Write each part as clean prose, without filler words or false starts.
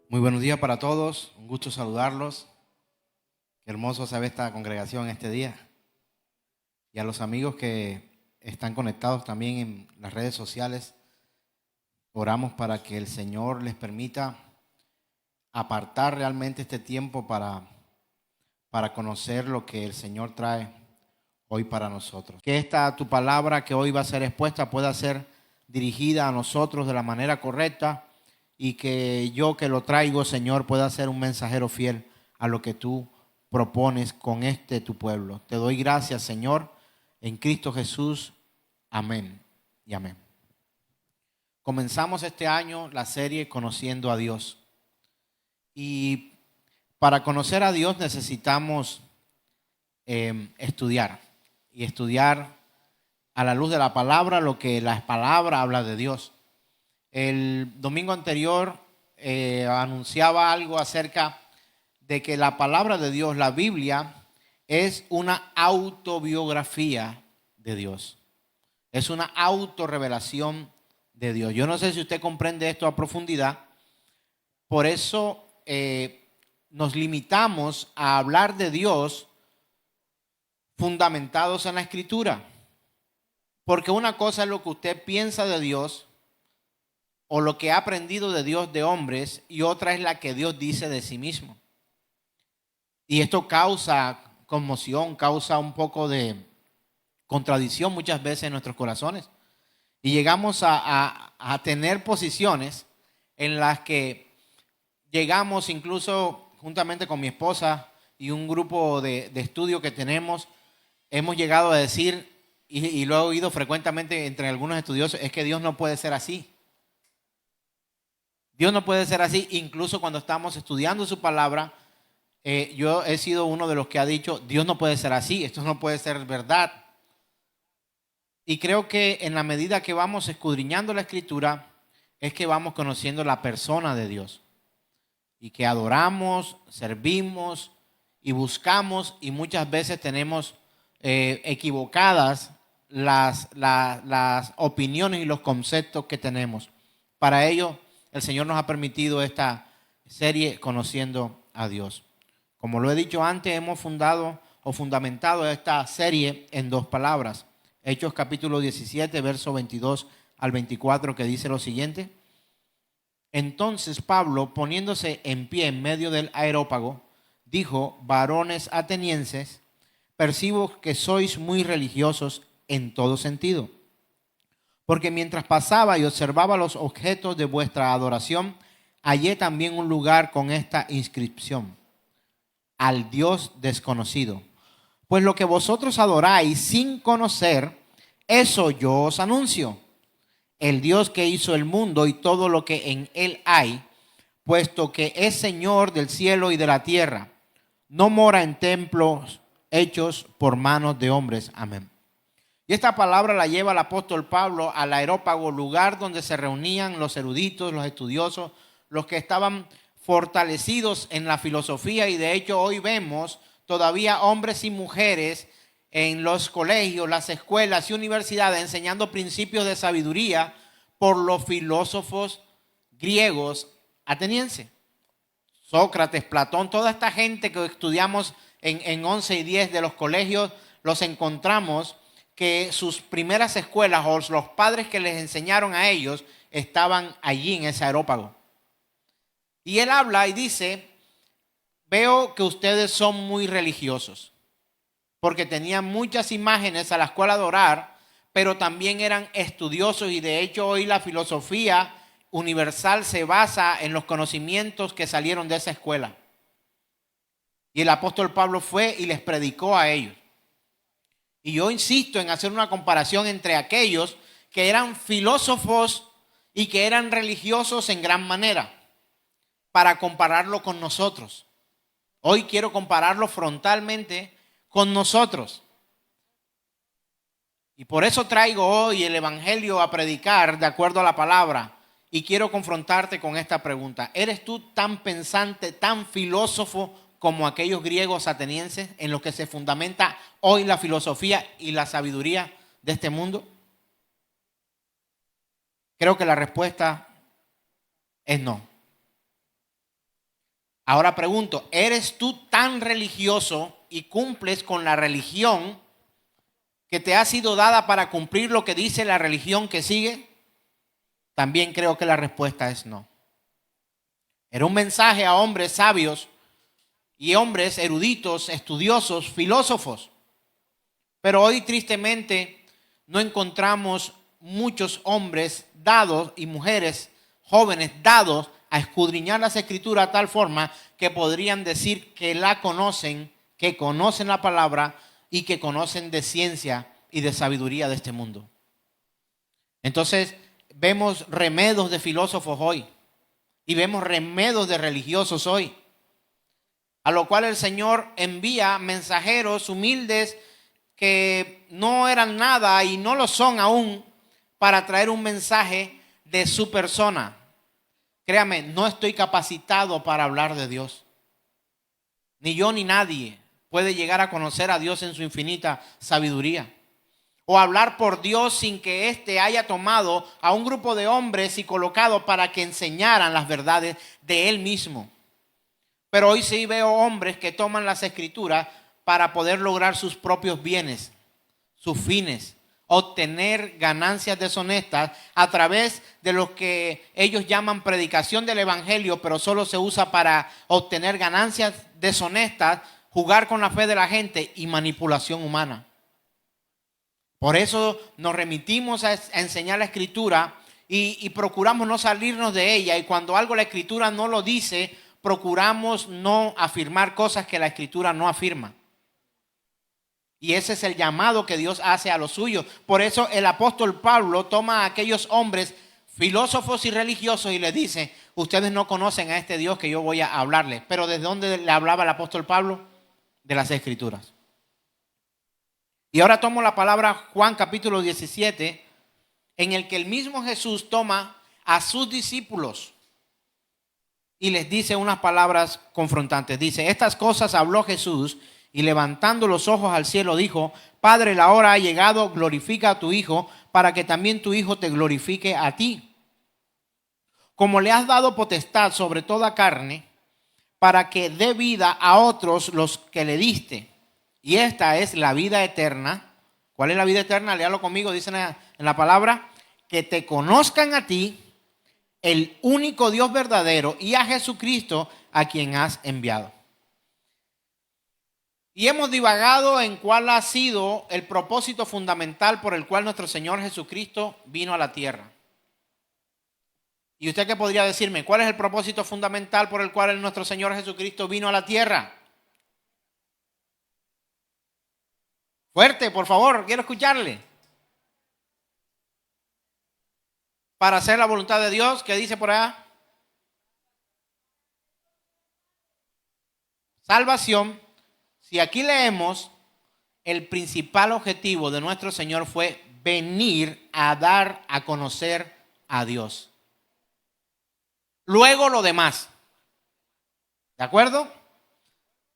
Muy buenos días para todos, un gusto saludarlos. Qué hermoso se ve esta congregación este día. Y a los amigos que están conectados también en las redes sociales, oramos para que el Señor les permita apartar realmente este tiempo para conocer lo que el Señor trae hoy para nosotros. Que tu palabra que hoy va a ser expuesta pueda ser dirigida a nosotros de la manera correcta y que yo que lo traigo, Señor, pueda ser un mensajero fiel a lo que tú propones con tu pueblo. Te doy gracias, Señor, en Cristo Jesús. Amén y amén. Comenzamos este año la serie Conociendo a Dios. Y para conocer a Dios necesitamos estudiar. Y estudiar a la luz de la palabra lo que la palabra habla de Dios. El domingo anterior anunciaba algo acerca de que la palabra de Dios, la Biblia, es una autobiografía de Dios. Es una autorrevelación de Dios. Yo no sé si usted comprende esto a profundidad. Por eso nos limitamos a hablar de Dios fundamentados en la Escritura. Porque una cosa es lo que usted piensa de Dios o lo que ha aprendido de Dios de hombres, y otra es la que Dios dice de sí mismo. Y esto causa conmoción, causa un poco de contradicción muchas veces en nuestros corazones. Y llegamos a tener posiciones en las que llegamos, incluso juntamente con mi esposa y un grupo de estudio que tenemos, hemos llegado a decir, y lo he oído frecuentemente entre algunos estudiosos, es que Dios no puede ser así. Dios no puede ser así. Incluso cuando estamos estudiando su palabra, yo he sido uno de los que ha dicho, Dios no puede ser así, esto no puede ser verdad. Y creo que en la medida que vamos escudriñando la Escritura, es que vamos conociendo la persona de Dios. Y que adoramos, servimos y buscamos, y muchas veces tenemos equivocadas las opiniones y los conceptos que tenemos. Para ello, el Señor nos ha permitido esta serie Conociendo a Dios. Como lo he dicho antes, hemos fundamentado esta serie en dos palabras. Hechos capítulo 17, verso 22 al 24, que dice lo siguiente. Entonces Pablo, poniéndose en pie en medio del areópago, dijo: varones atenienses, percibo que sois muy religiosos en todo sentido. Porque mientras pasaba y observaba los objetos de vuestra adoración, hallé también un lugar con esta inscripción: al Dios desconocido. Pues lo que vosotros adoráis sin conocer, eso yo os anuncio. El Dios que hizo el mundo y todo lo que en él hay, puesto que es Señor del cielo y de la tierra, no mora en templos hechos por manos de hombres. Amén. Y esta palabra la lleva el apóstol Pablo al areópago, lugar donde se reunían los eruditos, los estudiosos, los que estaban fortalecidos en la filosofía. Y de hecho hoy vemos todavía hombres y mujeres en los colegios, las escuelas y universidades enseñando principios de sabiduría por los filósofos griegos atenienses. Sócrates, Platón, toda esta gente que estudiamos en 11 y 10 de los colegios, los encontramos que sus primeras escuelas o los padres que les enseñaron a ellos estaban allí en ese areópago. Y él habla y dice: veo que ustedes son muy religiosos, porque tenían muchas imágenes a las cuales adorar, pero también eran estudiosos, y de hecho hoy la filosofía universal se basa en los conocimientos que salieron de esa escuela. Y el apóstol Pablo fue y les predicó a ellos. Y yo insisto en hacer una comparación entre aquellos que eran filósofos y que eran religiosos en gran manera, para compararlo con nosotros. Hoy quiero compararlo frontalmente con nosotros. Y por eso traigo hoy el evangelio a predicar de acuerdo a la palabra. Y quiero confrontarte con esta pregunta: ¿eres tú tan pensante, tan filósofo como aquellos griegos atenienses en los que se fundamenta hoy la filosofía y la sabiduría de este mundo? Creo que la respuesta es no. Ahora pregunto, ¿eres tú tan religioso y cumples con la religión que te ha sido dada para cumplir lo que dice la religión que sigue? También creo que la respuesta es no. Era un mensaje a hombres sabios y hombres eruditos, estudiosos, filósofos. Pero hoy tristemente no encontramos muchos hombres dados y mujeres jóvenes dados a escudriñar las escrituras de tal forma que podrían decir que la conocen, que conocen la palabra y que conocen de ciencia y de sabiduría de este mundo. Entonces vemos remedos de filósofos hoy y vemos remedos de religiosos hoy, a lo cual el Señor envía mensajeros humildes que no eran nada y no lo son aún, para traer un mensaje de su persona. Créame, no estoy capacitado para hablar de Dios. Ni yo ni nadie puede llegar a conocer a Dios en su infinita sabiduría, o hablar por Dios sin que éste haya tomado a un grupo de hombres y colocado para que enseñaran las verdades de Él mismo. Pero hoy sí veo hombres que toman las escrituras para poder lograr sus propios bienes, sus fines, obtener ganancias deshonestas a través de lo que ellos llaman predicación del evangelio, pero solo se usa para obtener ganancias deshonestas, jugar con la fe de la gente y manipulación humana. Por eso nos remitimos a enseñar la escritura y procuramos no salirnos de ella, y cuando algo la escritura no lo dice, procuramos no afirmar cosas que la escritura no afirma. Y ese es el llamado que Dios hace a los suyos. Por eso el apóstol Pablo toma a aquellos hombres filósofos y religiosos y les dice: ustedes no conocen a este Dios que yo voy a hablarles. Pero ¿de dónde le hablaba el apóstol Pablo? De las escrituras. Y ahora tomo la palabra Juan capítulo 17, en el que el mismo Jesús toma a sus discípulos y les dice unas palabras confrontantes. Dice: estas cosas habló Jesús, y levantando los ojos al cielo dijo: Padre, la hora ha llegado, glorifica a tu Hijo, para que también tu Hijo te glorifique a ti. Como le has dado potestad sobre toda carne, para que dé vida a otros los que le diste. Y esta es la vida eterna. ¿Cuál es la vida eterna? Léalo conmigo, dicen en la palabra: que te conozcan a ti, el único Dios verdadero, y a Jesucristo, a quien has enviado. Y hemos divagado en cuál ha sido el propósito fundamental por el cual nuestro Señor Jesucristo vino a la tierra. ¿Y usted qué podría decirme? ¿Cuál es el propósito fundamental por el cual nuestro Señor Jesucristo vino a la tierra? Fuerte, por favor, quiero escucharle. Para hacer la voluntad de Dios, ¿qué dice por allá? Salvación. Si aquí leemos, el principal objetivo de nuestro Señor fue venir a dar a conocer a Dios. Luego lo demás. ¿De acuerdo?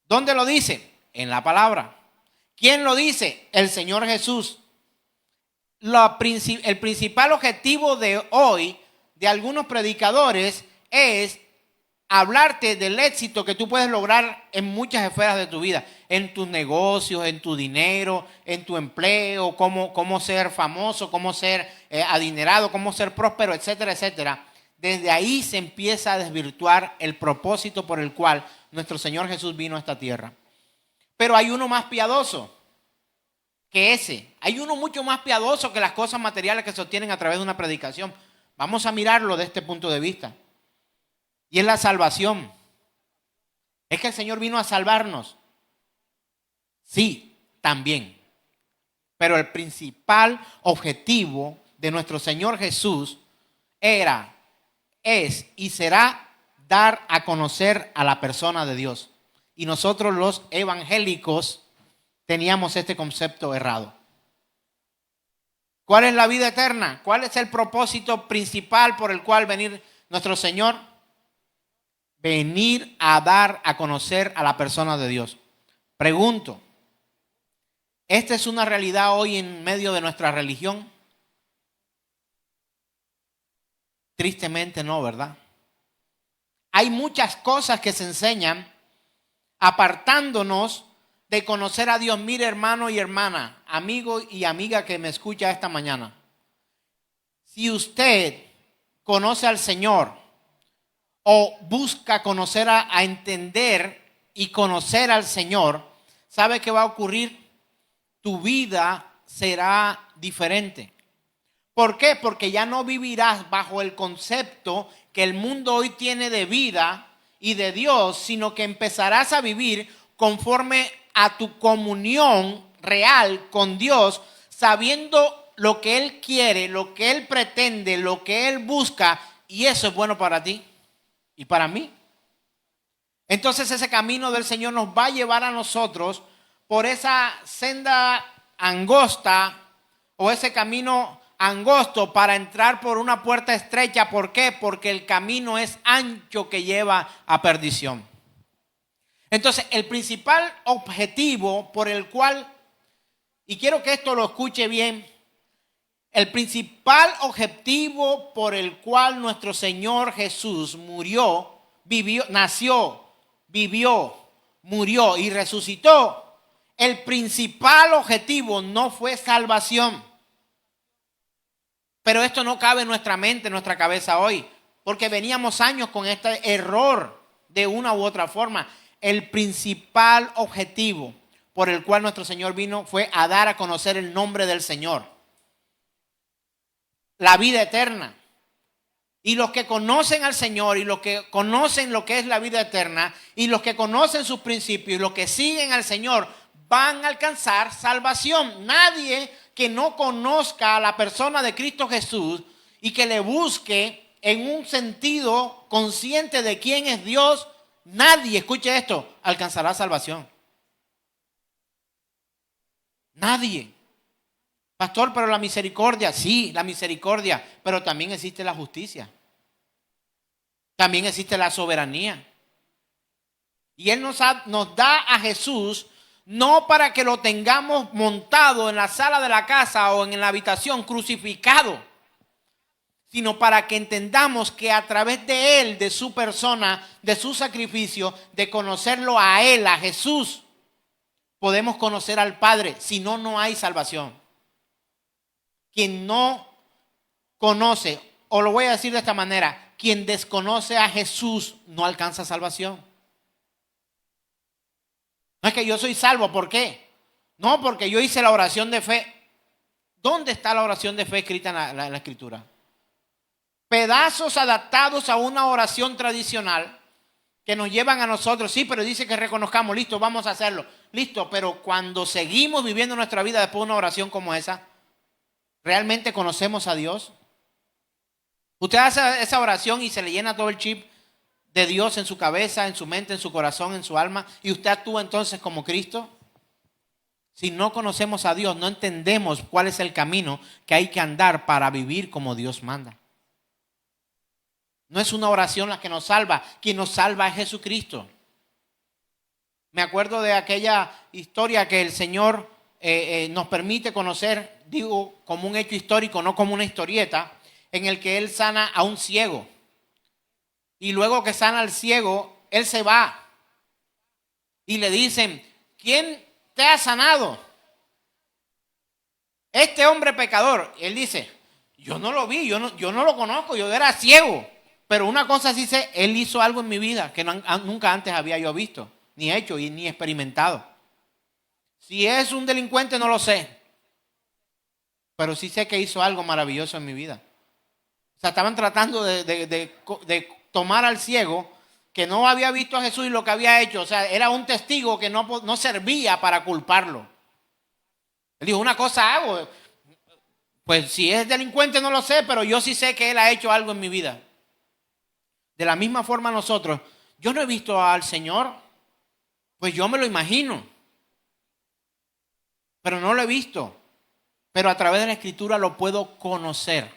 ¿Dónde lo dice? En la palabra. ¿Quién lo dice? El Señor Jesús. El principal objetivo de hoy de algunos predicadores es hablarte del éxito que tú puedes lograr en muchas esferas de tu vida, en tus negocios, en tu dinero, en tu empleo, cómo ser famoso, cómo ser adinerado, cómo ser próspero, etcétera, etcétera. Desde ahí se empieza a desvirtuar el propósito por el cual nuestro Señor Jesús vino a esta tierra. Pero hay uno más piadoso que ese. Hay uno mucho más piadoso que las cosas materiales que se obtienen a través de una predicación. Vamos a mirarlo de este punto de vista. Y es la salvación. ¿Es que el Señor vino a salvarnos? Sí, también. Pero el principal objetivo de nuestro Señor Jesús es y será dar a conocer a la persona de Dios. Y nosotros los evangélicos teníamos este concepto errado. ¿Cuál es la vida eterna? ¿Cuál es el propósito principal por el cual venir nuestro Señor? Venir a dar a conocer a la persona de Dios. Pregunto, ¿esta es una realidad hoy en medio de nuestra religión? Tristemente no, ¿verdad? Hay muchas cosas que se enseñan apartándonos de conocer a Dios. Mire, hermano y hermana, amigo y amiga que me escucha esta mañana. Si usted conoce al Señor o busca conocer a entender y conocer al Señor, ¿sabe qué va a ocurrir? Tu vida será diferente. ¿Por qué? Porque ya no vivirás bajo el concepto que el mundo hoy tiene de vida y de Dios, sino que empezarás a vivir conforme a tu comunión real con Dios, sabiendo lo que Él quiere, lo que Él pretende, lo que Él busca, y eso es bueno para ti y para mí. Entonces ese camino del Señor nos va a llevar a nosotros por esa senda angosta o ese camino angosto para entrar por una puerta estrecha. ¿Por qué? Porque el camino es ancho que lleva a perdición. Entonces, el principal objetivo por el cual, y quiero que esto lo escuche bien, el principal objetivo por el cual nuestro Señor Jesús murió, vivió, nació, vivió, murió y resucitó, el principal objetivo no fue salvación. Pero esto no cabe en nuestra mente, en nuestra cabeza hoy, porque veníamos años con este error de una u otra forma. El principal objetivo por el cual nuestro Señor vino fue a dar a conocer el nombre del Señor, la vida eterna. Y los que conocen al Señor y los que conocen lo que es la vida eterna y los que conocen sus principios y los que siguen al Señor van a alcanzar salvación. Nadie que no conozca a la persona de Cristo Jesús y que le busque en un sentido consciente de quién es Dios, nadie, escuche esto, alcanzará salvación. Nadie. Pastor, pero la misericordia, sí, la misericordia, pero también existe la justicia. También existe la soberanía. Y Él nos da a Jesús no para que lo tengamos montado en la sala de la casa o en la habitación crucificado, sino para que entendamos que a través de Él, de su persona, de su sacrificio, de conocerlo a Él, a Jesús, podemos conocer al Padre. Si no, no hay salvación. Quien no conoce, o lo voy a decir de esta manera, quien desconoce a Jesús no alcanza salvación. No es que yo soy salvo, ¿por qué? No, porque yo hice la oración de fe. ¿Dónde está la oración de fe escrita en la Escritura? Pedazos adaptados a una oración tradicional que nos llevan a nosotros. Sí, pero dice que reconozcamos, listo, vamos a hacerlo. Listo, pero cuando seguimos viviendo nuestra vida después de una oración como esa, ¿realmente conocemos a Dios? Usted hace esa oración y se le llena todo el chip de Dios en su cabeza, en su mente, en su corazón, en su alma, y usted actúa entonces como Cristo. Si no conocemos a Dios, no entendemos cuál es el camino que hay que andar para vivir como Dios manda. No es una oración la que nos salva, quien nos salva es Jesucristo. Me acuerdo de aquella historia que el Señor nos permite conocer, digo, como un hecho histórico, no como una historieta, en el que Él sana a un ciego. Y luego que sana al ciego, Él se va. Y le dicen, ¿quién te ha sanado? Este hombre pecador. Él dice, yo no lo vi, yo no lo conozco, yo era ciego. Pero una cosa sí sé, Él hizo algo en mi vida que nunca antes había yo visto, ni hecho y ni experimentado. Si es un delincuente no lo sé, pero sí sé que hizo algo maravilloso en mi vida. O sea, estaban tratando de tomar al ciego que no había visto a Jesús y lo que había hecho. O sea, era un testigo que no servía para culparlo. Él dijo, una cosa hago. Pues si es delincuente no lo sé, pero yo sí sé que Él ha hecho algo en mi vida. De la misma forma nosotros, yo no he visto al Señor, pues yo me lo imagino. Pero no lo he visto. Pero a través de la Escritura lo puedo conocer.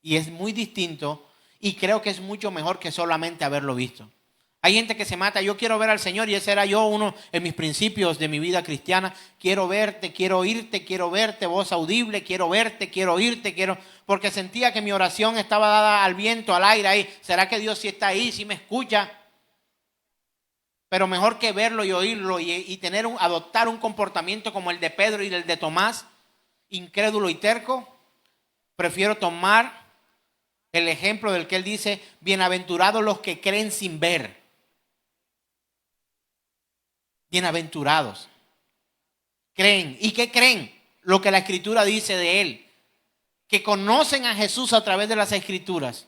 Y es muy distinto y creo que es mucho mejor que solamente haberlo visto. Hay gente que se mata. Yo quiero ver al Señor y ese era yo uno de mis principios de mi vida cristiana. Quiero verte, quiero oírte, quiero verte, voz audible, quiero verte, quiero oírte, porque sentía que mi oración estaba dada al viento, al aire ahí. ¿Será que Dios sí está ahí, sí me escucha? Pero mejor que verlo y oírlo y adoptar un comportamiento como el de Pedro y el de Tomás, incrédulo y terco, prefiero tomar el ejemplo del que él dice, bienaventurados los que creen sin ver. Bienaventurados. Creen. ¿Y qué creen? Lo que la Escritura dice de él. Que conocen a Jesús a través de las Escrituras.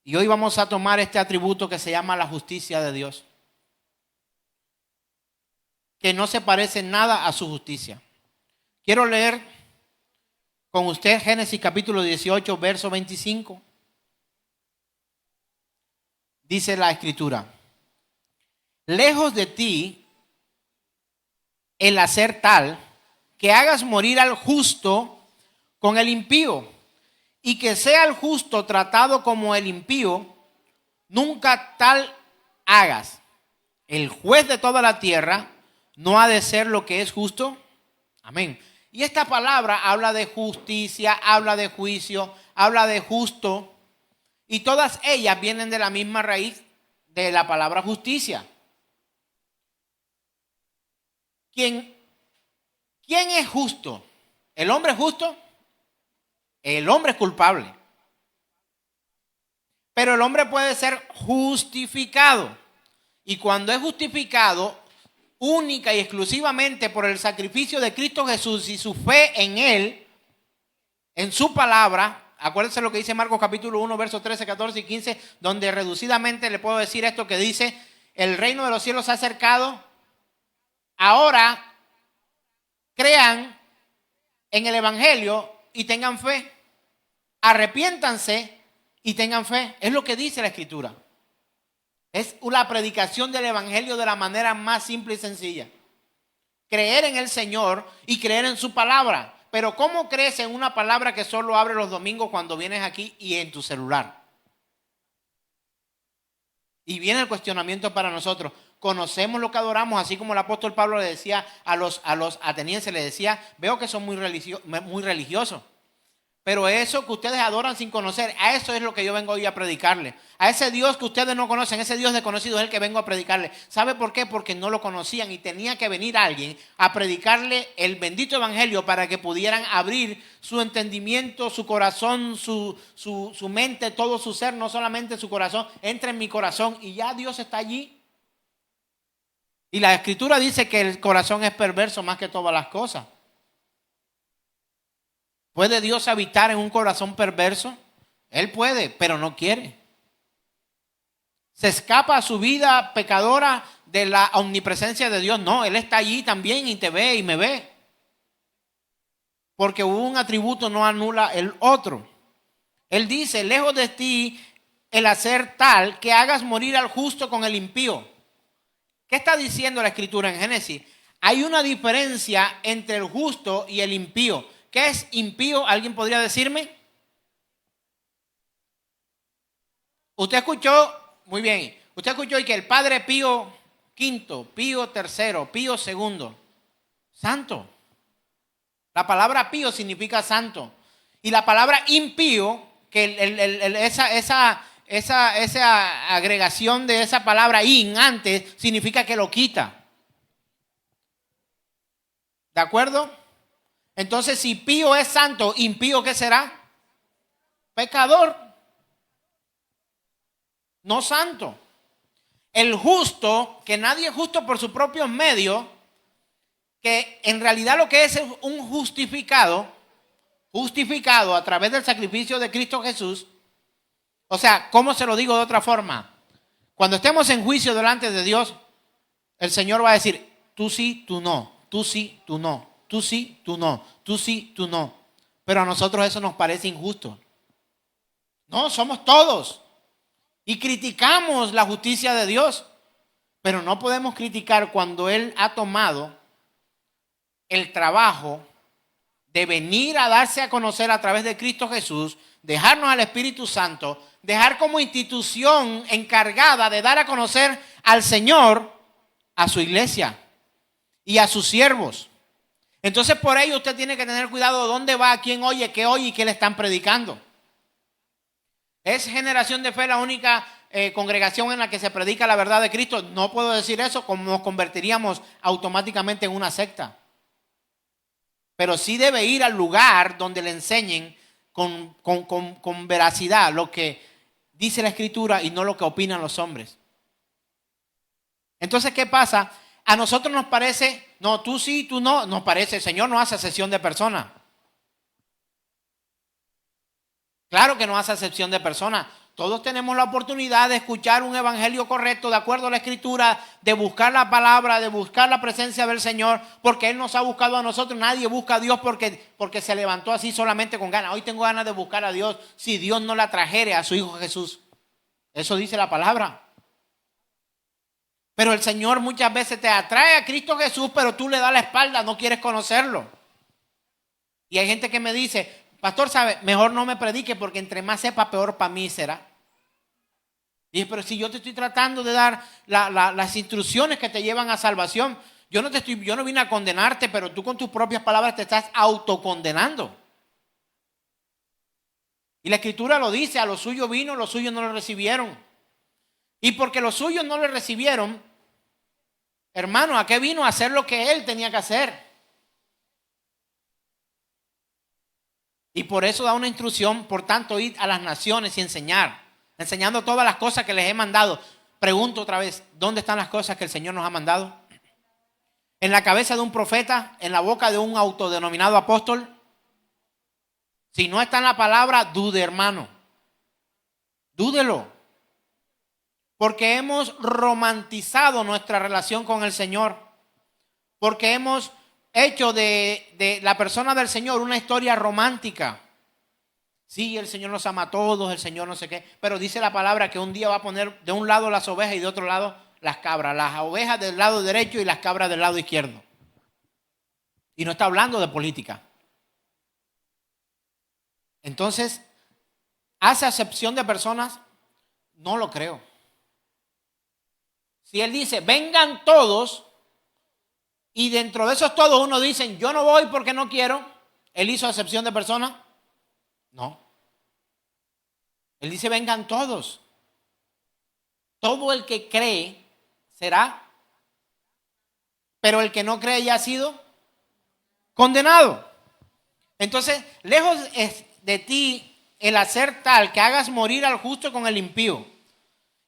Y hoy vamos a tomar este atributo que se llama la justicia de Dios. Que no se parece en nada a su justicia. Quiero leer con usted Génesis capítulo 18, verso 25. Dice la Escritura. Lejos de ti el hacer tal que hagas morir al justo con el impío, y que sea el justo tratado como el impío, nunca tal hagas. El juez de toda la tierra no ha de ser lo que es justo. Amén. Y esta palabra habla de justicia, habla de juicio, habla de justo, y todas ellas vienen de la misma raíz de la palabra justicia. ¿Quién es justo? ¿El hombre es justo? El hombre es culpable. Pero el hombre puede ser justificado. Y cuando es justificado, única y exclusivamente por el sacrificio de Cristo Jesús y su fe en Él, en su palabra. Acuérdense lo que dice Marcos capítulo 1, versos 13, 14 y 15, donde reducidamente le puedo decir esto que dice, el reino de los cielos se ha acercado. Ahora crean en el evangelio y tengan fe. Arrepiéntanse y tengan fe. Es lo que dice la Escritura. Es la predicación del evangelio de la manera más simple y sencilla. Creer en el Señor y creer en su palabra. Pero ¿cómo crees en una palabra que solo abre los domingos cuando vienes aquí y en tu celular? Y viene el cuestionamiento para nosotros. Conocemos lo que adoramos, así como el apóstol Pablo le decía a los atenienses, le decía, veo que son muy religiosos. Pero eso que ustedes adoran sin conocer, a eso es lo que yo vengo hoy a predicarle. A ese Dios que ustedes no conocen, ese Dios desconocido es el que vengo a predicarle. ¿Sabe por qué? Porque no lo conocían y tenía que venir alguien a predicarle el bendito evangelio para que pudieran abrir su entendimiento, su corazón, su mente, todo su ser, no solamente su corazón. Entra en mi corazón y ya Dios está allí. Y la Escritura dice que el corazón es perverso más que todas las cosas. ¿Puede Dios habitar en un corazón perverso? Él puede, pero no quiere. ¿Se escapa a su vida pecadora de la omnipresencia de Dios? No, Él está allí también y te ve y me ve. Porque un atributo no anula el otro. Él dice, lejos de ti el hacer tal que hagas morir al justo con el impío. ¿Qué está diciendo la Escritura en Génesis? Hay una diferencia entre el justo y el impío. ¿Qué es impío? ¿Alguien podría decirme? Usted escuchó, muy bien, usted escuchó que el Padre Pío V, Pío III, Pío II, santo. La palabra pío significa santo. Y la palabra impío, que esa agregación de esa palabra in antes, significa que lo quita. ¿De acuerdo? Entonces, si pío es santo, impío, ¿qué será? Pecador. No santo. El justo, que nadie es justo por sus propios medios, que en realidad lo que es un justificado a través del sacrificio de Cristo Jesús. O sea, ¿cómo se lo digo de otra forma? Cuando estemos en juicio delante de Dios, el Señor va a decir, tú sí, tú no, tú sí, tú no. Tú sí, tú no. Tú sí, tú no. Pero a nosotros eso nos parece injusto. No, somos todos. Y criticamos la justicia de Dios. Pero no podemos criticar cuando Él ha tomado el trabajo de venir a darse a conocer a través de Cristo Jesús, dejarnos al Espíritu Santo, dejar como institución encargada de dar a conocer al Señor a su iglesia y a sus siervos. Entonces por ello usted tiene que tener cuidado de dónde va, a quién oye y qué le están predicando. ¿Es Generación de Fe la única congregación en la que se predica la verdad de Cristo? No puedo decir eso, como nos convertiríamos automáticamente en una secta. Pero sí debe ir al lugar donde le enseñen con veracidad lo que dice la Escritura y no lo que opinan los hombres. Entonces, ¿qué pasa? A nosotros nos parece, no, tú sí, tú no, nos parece, el Señor no hace acepción de personas. Claro que no hace acepción de personas. Todos tenemos la oportunidad de escuchar un evangelio correcto, de acuerdo a la Escritura, de buscar la palabra, de buscar la presencia del Señor, porque Él nos ha buscado a nosotros. Nadie busca a Dios porque se levantó así solamente con ganas. Hoy tengo ganas de buscar a Dios si Dios no la trajere a su Hijo Jesús. Eso dice la palabra. Pero el Señor muchas veces te atrae a Cristo Jesús, pero tú le das la espalda, no quieres conocerlo. Y hay gente que me dice, pastor, ¿sabe? Mejor no me predique porque entre más sepa, peor para mí será. Y pero si yo te estoy tratando de dar las instrucciones que te llevan a salvación, yo no vine a condenarte, pero tú con tus propias palabras te estás autocondenando. Y la Escritura lo dice, a los suyos vino, los suyos no lo recibieron. Y porque los suyos no le recibieron, hermano, ¿a qué vino? A hacer lo que él tenía que hacer. Y por eso da una instrucción, por tanto, ir a las naciones y enseñar, enseñando todas las cosas que les he mandado. Pregunto otra vez, ¿dónde están las cosas que el Señor nos ha mandado? ¿En la cabeza de un profeta? ¿En la boca de un autodenominado apóstol? Si no está en la palabra, dude, hermano. Dúdelo. Porque hemos romantizado nuestra relación con el Señor. Porque hemos hecho de la persona del Señor una historia romántica. Sí, el Señor nos ama a todos, el Señor no sé qué. Pero dice la palabra que un día va a poner de un lado las ovejas y de otro lado las cabras. Las ovejas del lado derecho y las cabras del lado izquierdo. Y no está hablando de política. Entonces, ¿hace acepción de personas? No lo creo. Si Él dice, vengan todos, y dentro de esos todos uno dice, yo no voy porque no quiero, ¿Él hizo acepción de personas? No. Él dice, vengan todos. Todo el que cree será, pero el que no cree ya ha sido condenado. Entonces, lejos es de ti el hacer tal que hagas morir al justo con el impío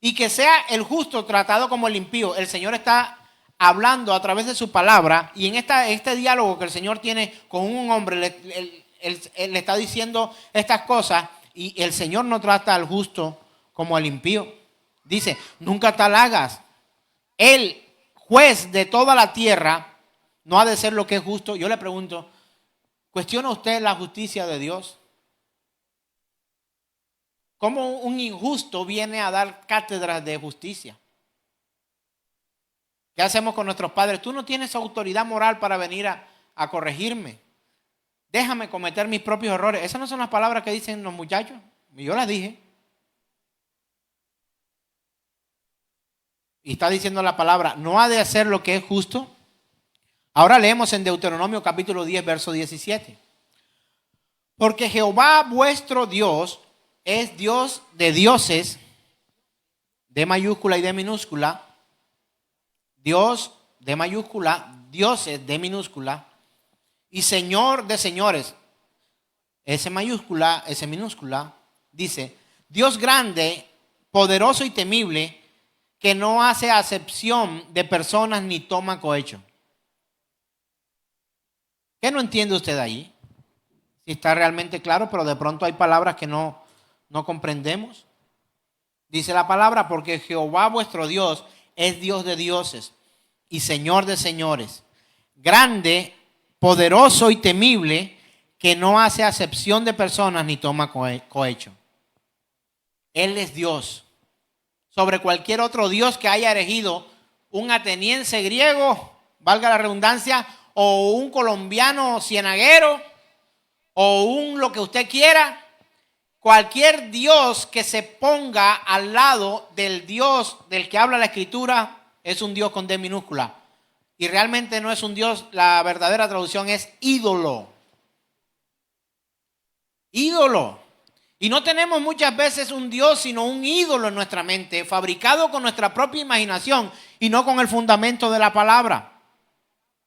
y que sea el justo tratado como el impío. El Señor está hablando a través de su palabra y en este diálogo que el Señor tiene con un hombre, él le está diciendo estas cosas y el Señor no trata al justo como al impío. Dice, nunca tal hagas. El juez de toda la tierra no ha de ser lo que es justo. Yo le pregunto, ¿cuestiona usted la justicia de Dios? ¿Cómo un injusto viene a dar cátedras de justicia? ¿Qué hacemos con nuestros padres? Tú no tienes autoridad moral para venir a corregirme. Déjame cometer mis propios errores. Esas no son las palabras que dicen los muchachos. Yo las dije. Y está diciendo la palabra, no ha de hacer lo que es justo. Ahora leemos en Deuteronomio capítulo 10, verso 17. Porque Jehová vuestro Dios es Dios de dioses, de mayúscula y de minúscula. Dios de mayúscula, dioses de minúscula. Y Señor de señores, S mayúscula, S minúscula. Dice, Dios grande, poderoso y temible, que no hace acepción de personas ni toma cohecho. ¿Qué no entiende usted ahí? Si está realmente claro, pero de pronto hay palabras que no comprendemos. Dice la palabra, porque Jehová vuestro Dios es Dios de dioses y Señor de señores, grande, poderoso y temible, que no hace acepción de personas ni toma cohecho. Él es Dios. Sobre cualquier otro Dios que haya erigido un ateniense griego, valga la redundancia, o un colombiano cienaguero, o un lo que usted quiera, Cualquier Dios que se ponga al lado del Dios del que habla la Escritura es un Dios con D minúscula. Y realmente no es un Dios, la verdadera traducción es ídolo. Ídolo. Y no tenemos muchas veces un Dios, sino un ídolo en nuestra mente, fabricado con nuestra propia imaginación y no con el fundamento de la palabra.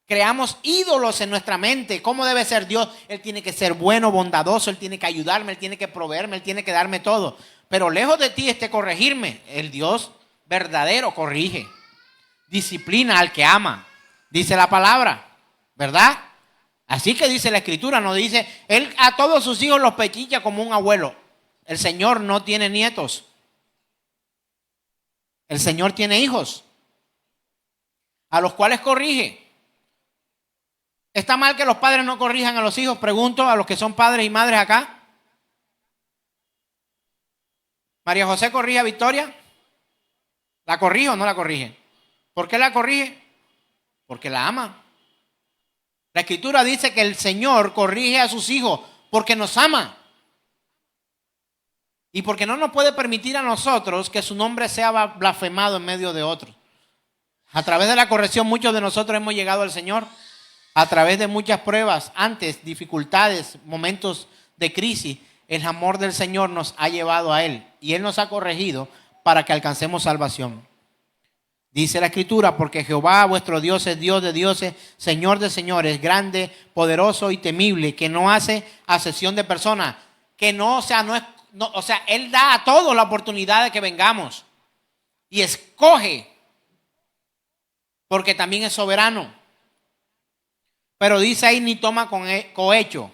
Creamos ídolos en nuestra mente. ¿Cómo debe ser Dios? Él tiene que ser bueno, bondadoso, Él tiene que ayudarme, Él tiene que proveerme, Él tiene que darme todo. Pero lejos de ti corregirme. El Dios verdadero corrige, disciplina al que ama, dice la palabra, ¿verdad? Así que dice la Escritura, no dice, Él a todos sus hijos los pechicha como un abuelo. El Señor no tiene nietos. El Señor tiene hijos, a los cuales corrige. ¿Está mal que los padres no corrijan a los hijos? Pregunto a los que son padres y madres acá. ¿María José corrige a Victoria? ¿La corrige o no la corrige? ¿Por qué la corrige? Porque la ama. La Escritura dice que el Señor corrige a sus hijos porque nos ama. Y porque no nos puede permitir a nosotros que su nombre sea blasfemado en medio de otros. A través de la corrección muchos de nosotros hemos llegado al Señor. A través de muchas pruebas, antes, dificultades, momentos de crisis, el amor del Señor nos ha llevado a Él. Y Él nos ha corregido para que alcancemos salvación. Dice la Escritura, porque Jehová vuestro Dios es Dios de dioses, Señor de señores, grande, poderoso y temible, que no hace acepción de personas, que no, Él da a todos la oportunidad de que vengamos y escoge, porque también es soberano. Pero dice ahí, ni toma cohecho.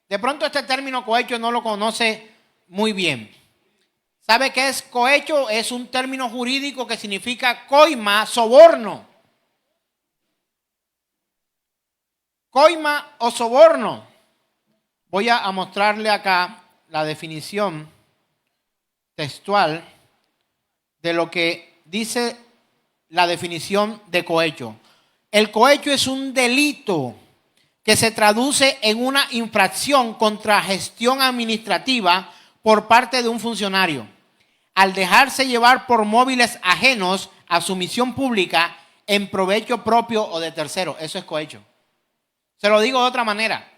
De pronto este término cohecho no lo conoce muy bien. ¿Sabe qué es cohecho? Es un término jurídico que significa coima, soborno. Coima o soborno. Voy a mostrarle acá la definición textual de lo que dice la definición de cohecho. El cohecho es un delito que se traduce en una infracción contra gestión administrativa por parte de un funcionario, al dejarse llevar por móviles ajenos a su misión pública en provecho propio o de tercero. Eso es cohecho. Se lo digo de otra manera.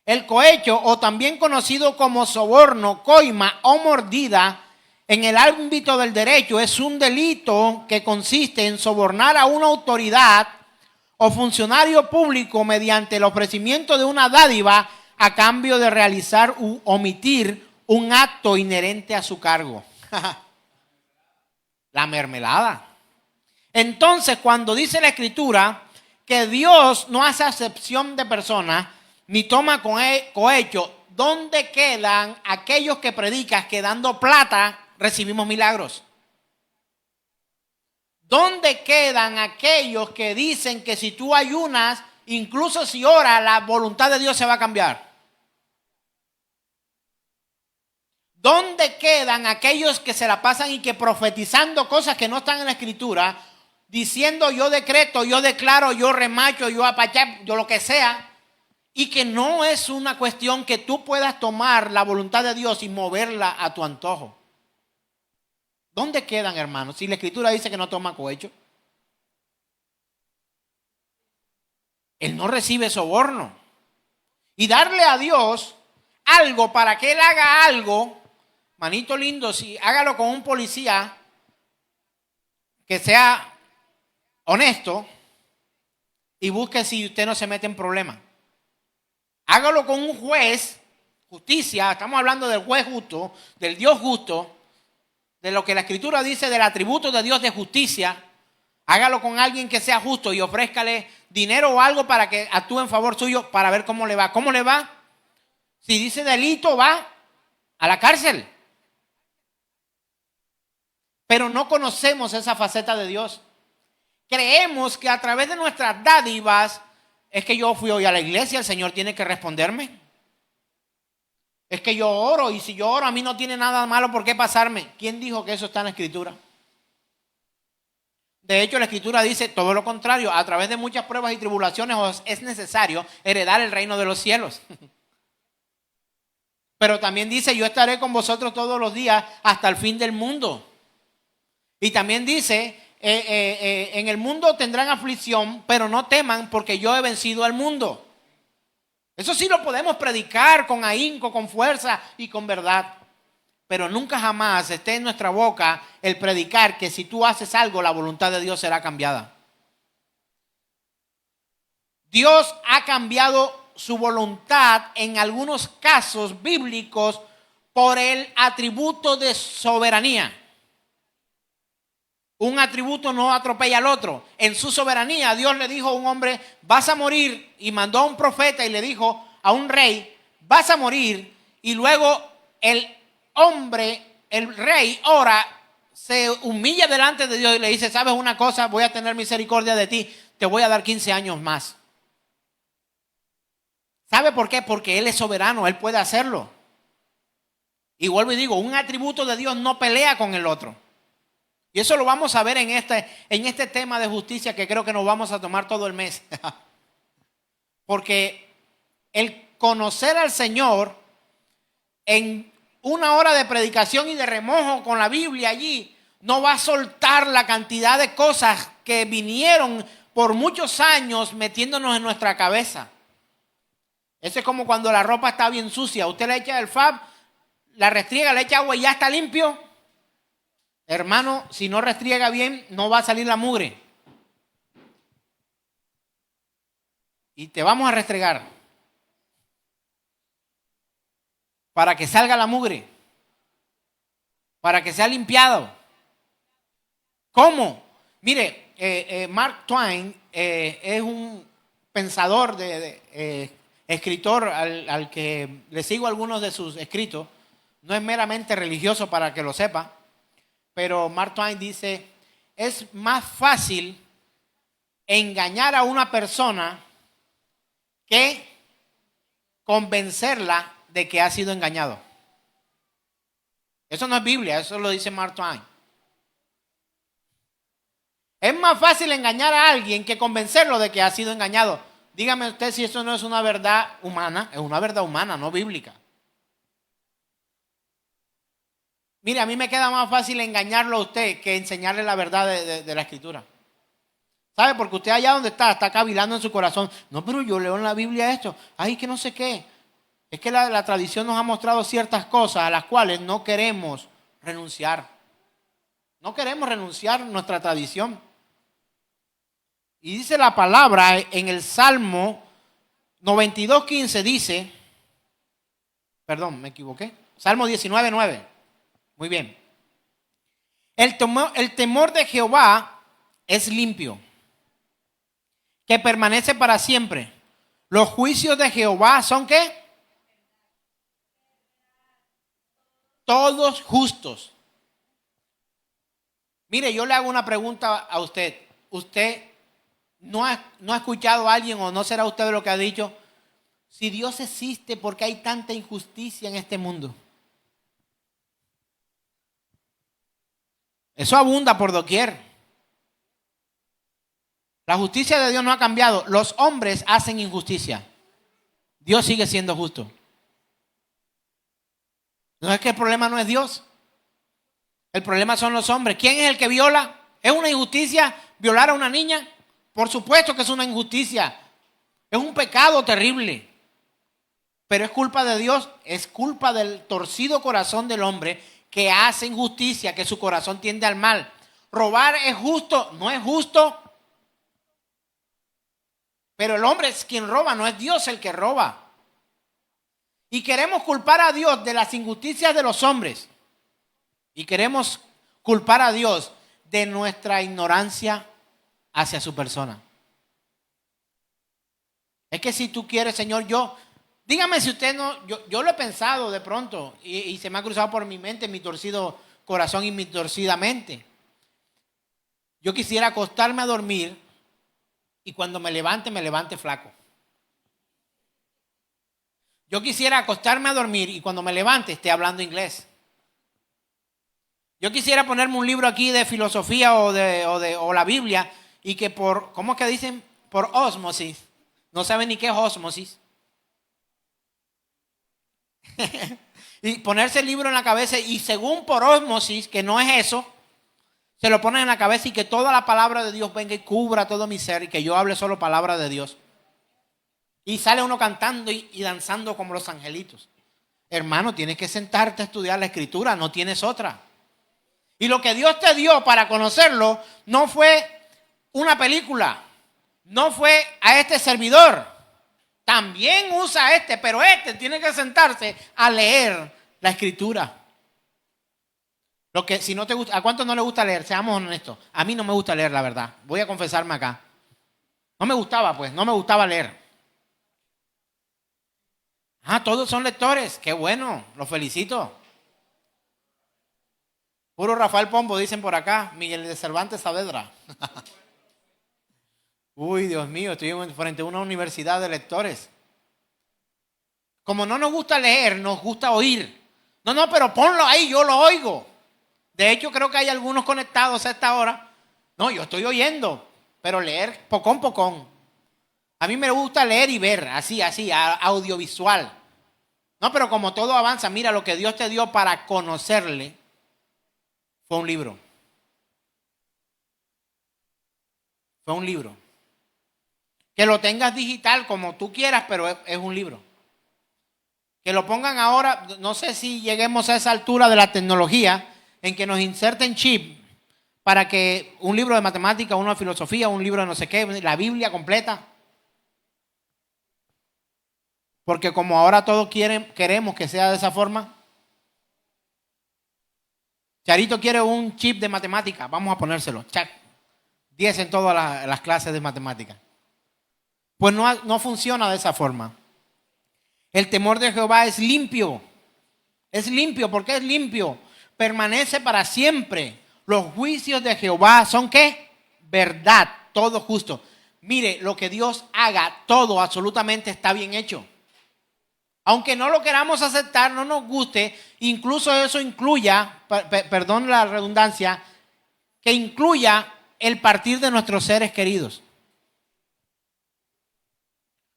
El cohecho, o también conocido como soborno, coima o mordida, en el ámbito del derecho es un delito que consiste en sobornar a una autoridad o funcionario público mediante el ofrecimiento de una dádiva a cambio de realizar u omitir un acto inherente a su cargo. La mermelada. Entonces, cuando dice la Escritura que Dios no hace acepción de personas ni toma cohecho, ¿dónde quedan aquellos que predican que dando plata recibimos milagros? ¿Dónde quedan aquellos que dicen que si tú ayunas, incluso si oras, la voluntad de Dios se va a cambiar? ¿Dónde quedan aquellos que se la pasan y que profetizando cosas que no están en la Escritura, diciendo yo decreto, yo declaro, yo remacho, yo apachá, yo lo que sea, y que no es una cuestión que tú puedas tomar la voluntad de Dios y moverla a tu antojo? ¿Dónde quedan, hermanos? Si la Escritura dice que no toma cohecho. Él no recibe soborno. Y darle a Dios algo para que Él haga algo, manito lindo, si hágalo con un policía que sea honesto y busque si usted no se mete en problemas. Hágalo con un juez, justicia, estamos hablando del juez justo, del Dios justo, de lo que la Escritura dice del atributo de Dios de justicia. Hágalo con alguien que sea justo y ofrézcale dinero o algo para que actúe en favor suyo para ver cómo le va. ¿Cómo le va? Si dice delito, va a la cárcel. Pero no conocemos esa faceta de Dios. Creemos que a través de nuestras dádivas es que yo fui hoy a la iglesia, el Señor tiene que responderme. Es que yo oro y si yo oro a mí no tiene nada malo por qué pasarme. ¿Quién dijo que eso está en la Escritura? De hecho, la Escritura dice todo lo contrario. A través de muchas pruebas y tribulaciones os es necesario heredar el reino de los cielos. Pero también dice, yo estaré con vosotros todos los días hasta el fin del mundo. Y también dice, en el mundo tendrán aflicción, pero no teman porque yo he vencido al mundo. Eso sí lo podemos predicar con ahínco, con fuerza y con verdad. Pero nunca jamás esté en nuestra boca el predicar que si tú haces algo, la voluntad de Dios será cambiada. Dios ha cambiado su voluntad en algunos casos bíblicos por el atributo de soberanía. Un atributo no atropella al otro. En su soberanía, Dios le dijo a un hombre, vas a morir, y mandó a un profeta y le dijo a un rey, vas a morir, y luego el hombre, el rey, ora, se humilla delante de Dios y le dice, ¿sabes una cosa? Voy a tener misericordia de ti, te voy a dar 15 años más. ¿Sabe por qué? Porque Él es soberano, Él puede hacerlo. Y vuelvo y digo, un atributo de Dios no pelea con el otro. Y eso lo vamos a ver en este tema de justicia que creo que nos vamos a tomar todo el mes. Porque el conocer al Señor en una hora de predicación y de remojo con la Biblia allí, no va a soltar la cantidad de cosas que vinieron por muchos años metiéndonos en nuestra cabeza. Eso es como cuando la ropa está bien sucia. Usted le echa el fab, la restriega, le echa agua y ya está limpio. Hermano, si no restriega bien, no va a salir la mugre. Y te vamos a restregar para que salga la mugre, para que sea limpiado. ¿Cómo? Mire, Mark Twain es un pensador, escritor al que le sigo algunos de sus escritos. No es meramente religioso para que lo sepa. Pero Mark Twain dice, es más fácil engañar a una persona que convencerla de que ha sido engañado. Eso no es Biblia, eso lo dice Mark Twain. Es más fácil engañar a alguien que convencerlo de que ha sido engañado. Dígame usted si eso no es una verdad humana, es una verdad humana, no bíblica. Mire, a mí me queda más fácil engañarlo a usted que enseñarle la verdad de la Escritura. ¿Sabe? Porque usted allá donde está cavilando en su corazón. No, pero yo leo en la Biblia esto. Ay, que no sé qué. Es que la tradición nos ha mostrado ciertas cosas a las cuales no queremos renunciar. No queremos renunciar a nuestra tradición. Y dice la palabra en el Salmo 92:15 dice, perdón, me equivoqué. Salmo 19:9. Muy bien. El temor de Jehová es limpio, que permanece para siempre. Los juicios de Jehová son ¿qué? Todos justos. Mire, yo le hago una pregunta a usted. ¿Usted no ha escuchado a alguien o no será usted lo que ha dicho? Si Dios existe, ¿por qué hay tanta injusticia en este mundo? Eso abunda por doquier. La justicia de Dios no ha cambiado. Los hombres hacen injusticia. Dios sigue siendo justo. No es que el problema no es Dios. El problema son los hombres. ¿Quién es el que viola? ¿Es una injusticia violar a una niña? Por supuesto que es una injusticia. Es un pecado terrible. Pero es culpa de Dios. Es culpa del torcido corazón del hombre que hace injusticia, que su corazón tiende al mal. ¿Robar es justo? No es justo. Pero el hombre es quien roba, no es Dios el que roba. Y queremos culpar a Dios de las injusticias de los hombres. Y queremos culpar a Dios de nuestra ignorancia hacia su persona. Es que si tú quieres, Señor, dígame si usted no, yo lo he pensado de pronto y se me ha cruzado por mi mente, mi torcido corazón y mi torcida mente. Yo quisiera acostarme a dormir y cuando me levante flaco. Yo quisiera acostarme a dormir y cuando me levante esté hablando inglés. Yo quisiera ponerme un libro aquí de filosofía o la Biblia y que ¿cómo es que dicen? Por ósmosis. No saben ni qué es ósmosis. Y ponerse el libro en la cabeza y según por ósmosis, que no es eso, se lo ponen en la cabeza y que toda la palabra de Dios venga y cubra todo mi ser y que yo hable solo palabra de Dios. Y sale uno cantando y danzando como los angelitos. Hermano, tienes que sentarte a estudiar la escritura, no tienes otra. Y lo que Dios te dio para conocerlo no fue una película, no fue a este servidor. También usa pero tiene que sentarse a leer la escritura. Lo que si no te gusta, ¿a cuántos no le gusta leer? Seamos honestos. A mí no me gusta leer, la verdad. Voy a confesarme acá. No me gustaba leer. Todos son lectores. Qué bueno, los felicito. Puro Rafael Pombo, dicen por acá. Miguel de Cervantes Saavedra. Uy, Dios mío, estoy frente a una universidad de lectores. Como no nos gusta leer, nos gusta oír. No, pero ponlo ahí, yo lo oigo. De hecho, creo que hay algunos conectados a esta hora. No, yo estoy oyendo, pero leer pocón. A mí me gusta leer y ver, así, audiovisual. No, pero como todo avanza, mira, lo que Dios te dio para conocerle fue un libro. Fue un libro. Que lo tengas digital como tú quieras, pero es un libro. Que lo pongan ahora, no sé si lleguemos a esa altura de la tecnología en que nos inserten chip para que un libro de matemática, uno de filosofía, un libro de no sé qué, la Biblia completa. Porque como ahora todos queremos que sea de esa forma. Charito quiere un chip de matemática, vamos a ponérselo. 10 en todas las clases de matemática. Pues no funciona de esa forma. El temor de Jehová es limpio. Es limpio. ¿Por qué es limpio? Permanece para siempre. Los juicios de Jehová son ¿qué? Verdad, todo justo. Mire, lo que Dios haga, todo absolutamente está bien hecho. Aunque no lo queramos aceptar, no nos guste, incluso eso incluya, perdón la redundancia, que incluya el partir de nuestros seres queridos.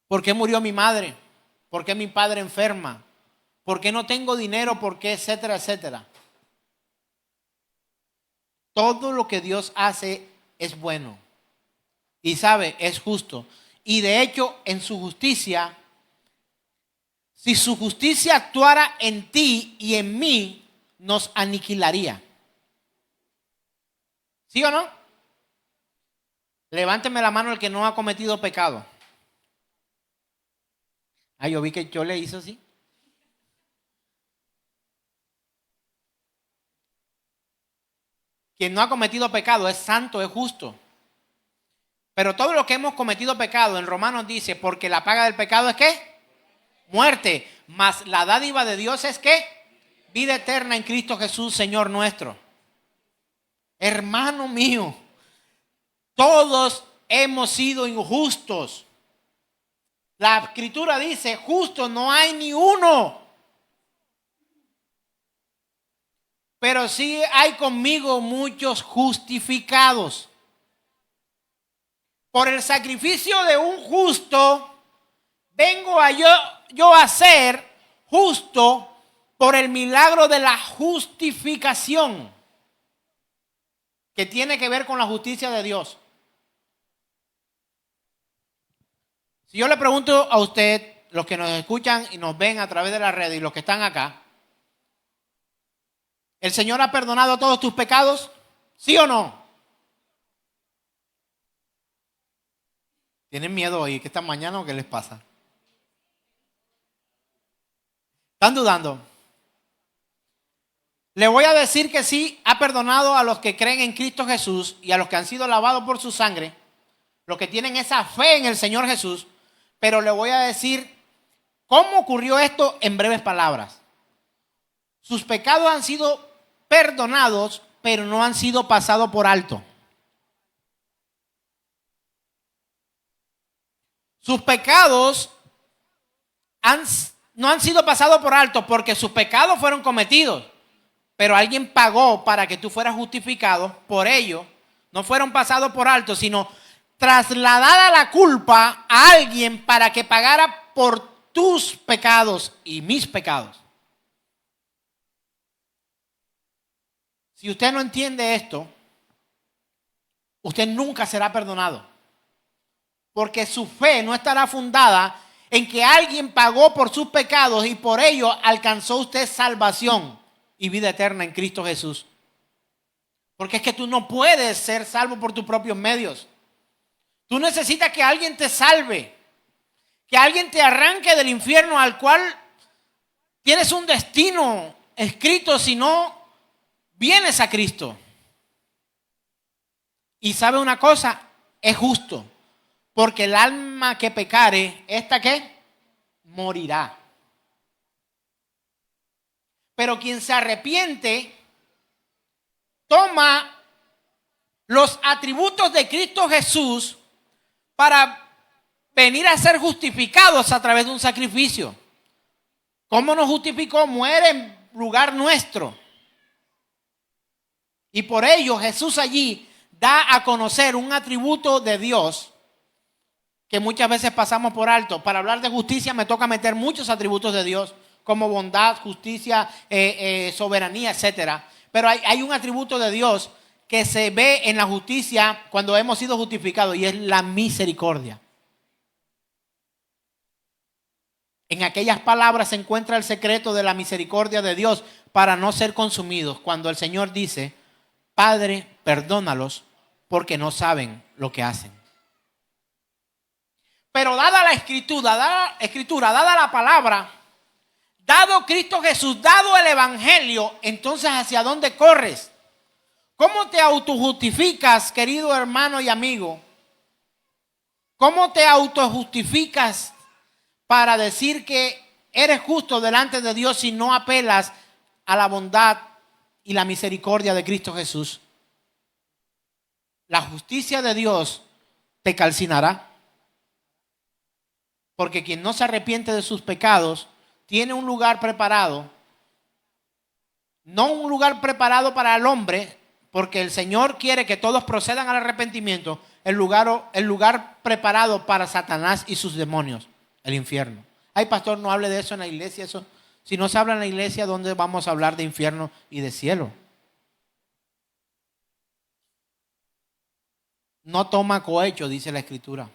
¿Por qué murió mi madre? ¿Por qué mi padre enferma? ¿Por qué no tengo dinero? ¿Por qué? Etcétera, etcétera. Todo lo que Dios hace es bueno. Y sabe, es justo. Y de hecho, en su justicia, si su justicia actuara en ti y en mí, nos aniquilaría. ¿Sí o no? Levánteme la mano el que no ha cometido pecado. Yo vi que yo le hizo así. Quien no ha cometido pecado es santo, es justo. Pero todos los que hemos cometido pecado, en Romanos dice, porque la paga del pecado es ¿qué? Muerte. Mas la dádiva de Dios es ¿qué? Vida eterna en Cristo Jesús, Señor nuestro. Hermano mío, todos hemos sido injustos. La escritura dice, justo no hay ni uno. Pero sí hay conmigo muchos justificados. Por el sacrificio de un justo, vengo a yo a ser justo por el milagro de la justificación, que tiene que ver con la justicia de Dios. Si yo le pregunto a usted, los que nos escuchan y nos ven a través de la red y los que están acá, ¿el Señor ha perdonado todos tus pecados? ¿Sí o no? ¿Tienen miedo hoy que esta mañana o qué les pasa? ¿Están dudando? Le voy a decir que sí, ha perdonado a los que creen en Cristo Jesús y a los que han sido lavados por su sangre, los que tienen esa fe en el Señor Jesús, pero le voy a decir cómo ocurrió esto en breves palabras. Sus pecados han sido perdonados, pero no han sido pasados por alto. Sus pecados no han sido pasados por alto porque sus pecados fueron cometidos, pero alguien pagó para que tú fueras justificado. Por ello, no fueron pasados por alto, sino trasladada la culpa a alguien para que pagara por tus pecados y mis pecados. Si usted no entiende esto, usted nunca será perdonado. Porque su fe no estará fundada en que alguien pagó por sus pecados y por ello alcanzó usted salvación y vida eterna en Cristo Jesús. Porque es que tú no puedes ser salvo por tus propios medios. Tú necesitas que alguien te salve, que alguien te arranque del infierno al cual tienes un destino escrito si no vienes a Cristo. Y sabe una cosa, es justo, porque el alma que pecare, ¿esta qué? Morirá. Pero quien se arrepiente, toma los atributos de Cristo Jesús para venir a ser justificados a través de un sacrificio. ¿Cómo nos justificó? Muere en lugar nuestro. Y por ello Jesús allí da a conocer un atributo de Dios que muchas veces pasamos por alto. Para hablar de justicia me toca meter muchos atributos de Dios, como bondad, justicia, soberanía, etc. Pero hay un atributo de Dios que se ve en la justicia cuando hemos sido justificados, y es la misericordia. En aquellas palabras se encuentra el secreto de la misericordia de Dios para no ser consumidos. Cuando el Señor dice: Padre, perdónalos porque no saben lo que hacen. Pero dada la escritura, dada la palabra, dado Cristo Jesús, dado el evangelio, entonces ¿hacia dónde corres? ¿Cómo te autojustificas, querido hermano y amigo? ¿Cómo te autojustificas para decir que eres justo delante de Dios si no apelas a la bondad y la misericordia de Cristo Jesús? La justicia de Dios te calcinará. Porque quien no se arrepiente de sus pecados tiene un lugar preparado. No un lugar preparado para el hombre, porque el Señor quiere que todos procedan al arrepentimiento. El lugar preparado para Satanás y sus demonios, el infierno. Ay, pastor, no hable de eso en la iglesia. Eso, si no se habla en la iglesia, ¿dónde vamos a hablar de infierno y de cielo? No toma cohecho, dice la Escritura.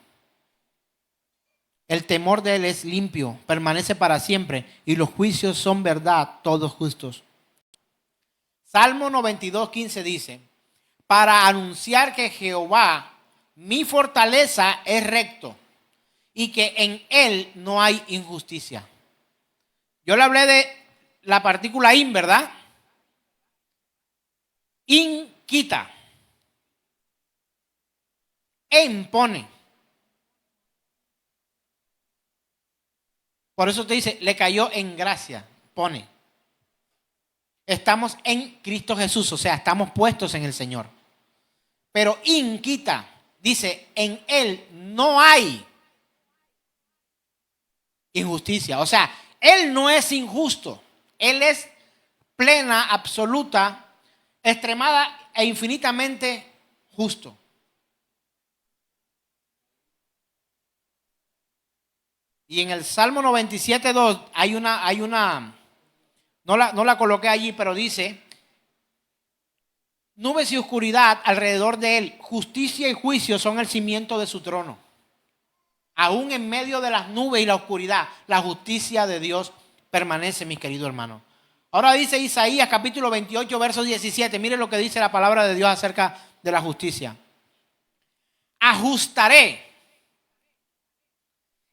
El temor de él es limpio, permanece para siempre, y los juicios son verdad, todos justos. Salmo 92:15 dice: para anunciar que Jehová, mi fortaleza, es recto, y que en él no hay injusticia. Yo le hablé de la partícula in, ¿verdad? In quita. En pone. Por eso te dice, le cayó en gracia, pone. Estamos en Cristo Jesús, o sea, estamos puestos en el Señor. Pero in quita, dice, en él no hay injusticia. O sea, él no es injusto. Él es plena, absoluta, extremada e infinitamente justo. Y en el Salmo 97:2 hay una, no la coloqué allí, pero dice: nubes y oscuridad alrededor de él, justicia y juicio son el cimiento de su trono. Aún en medio de las nubes y la oscuridad, la justicia de Dios permanece, mis queridos hermanos. Ahora dice Isaías capítulo 28, verso 17. Miren lo que dice la palabra de Dios acerca de la justicia. Ajustaré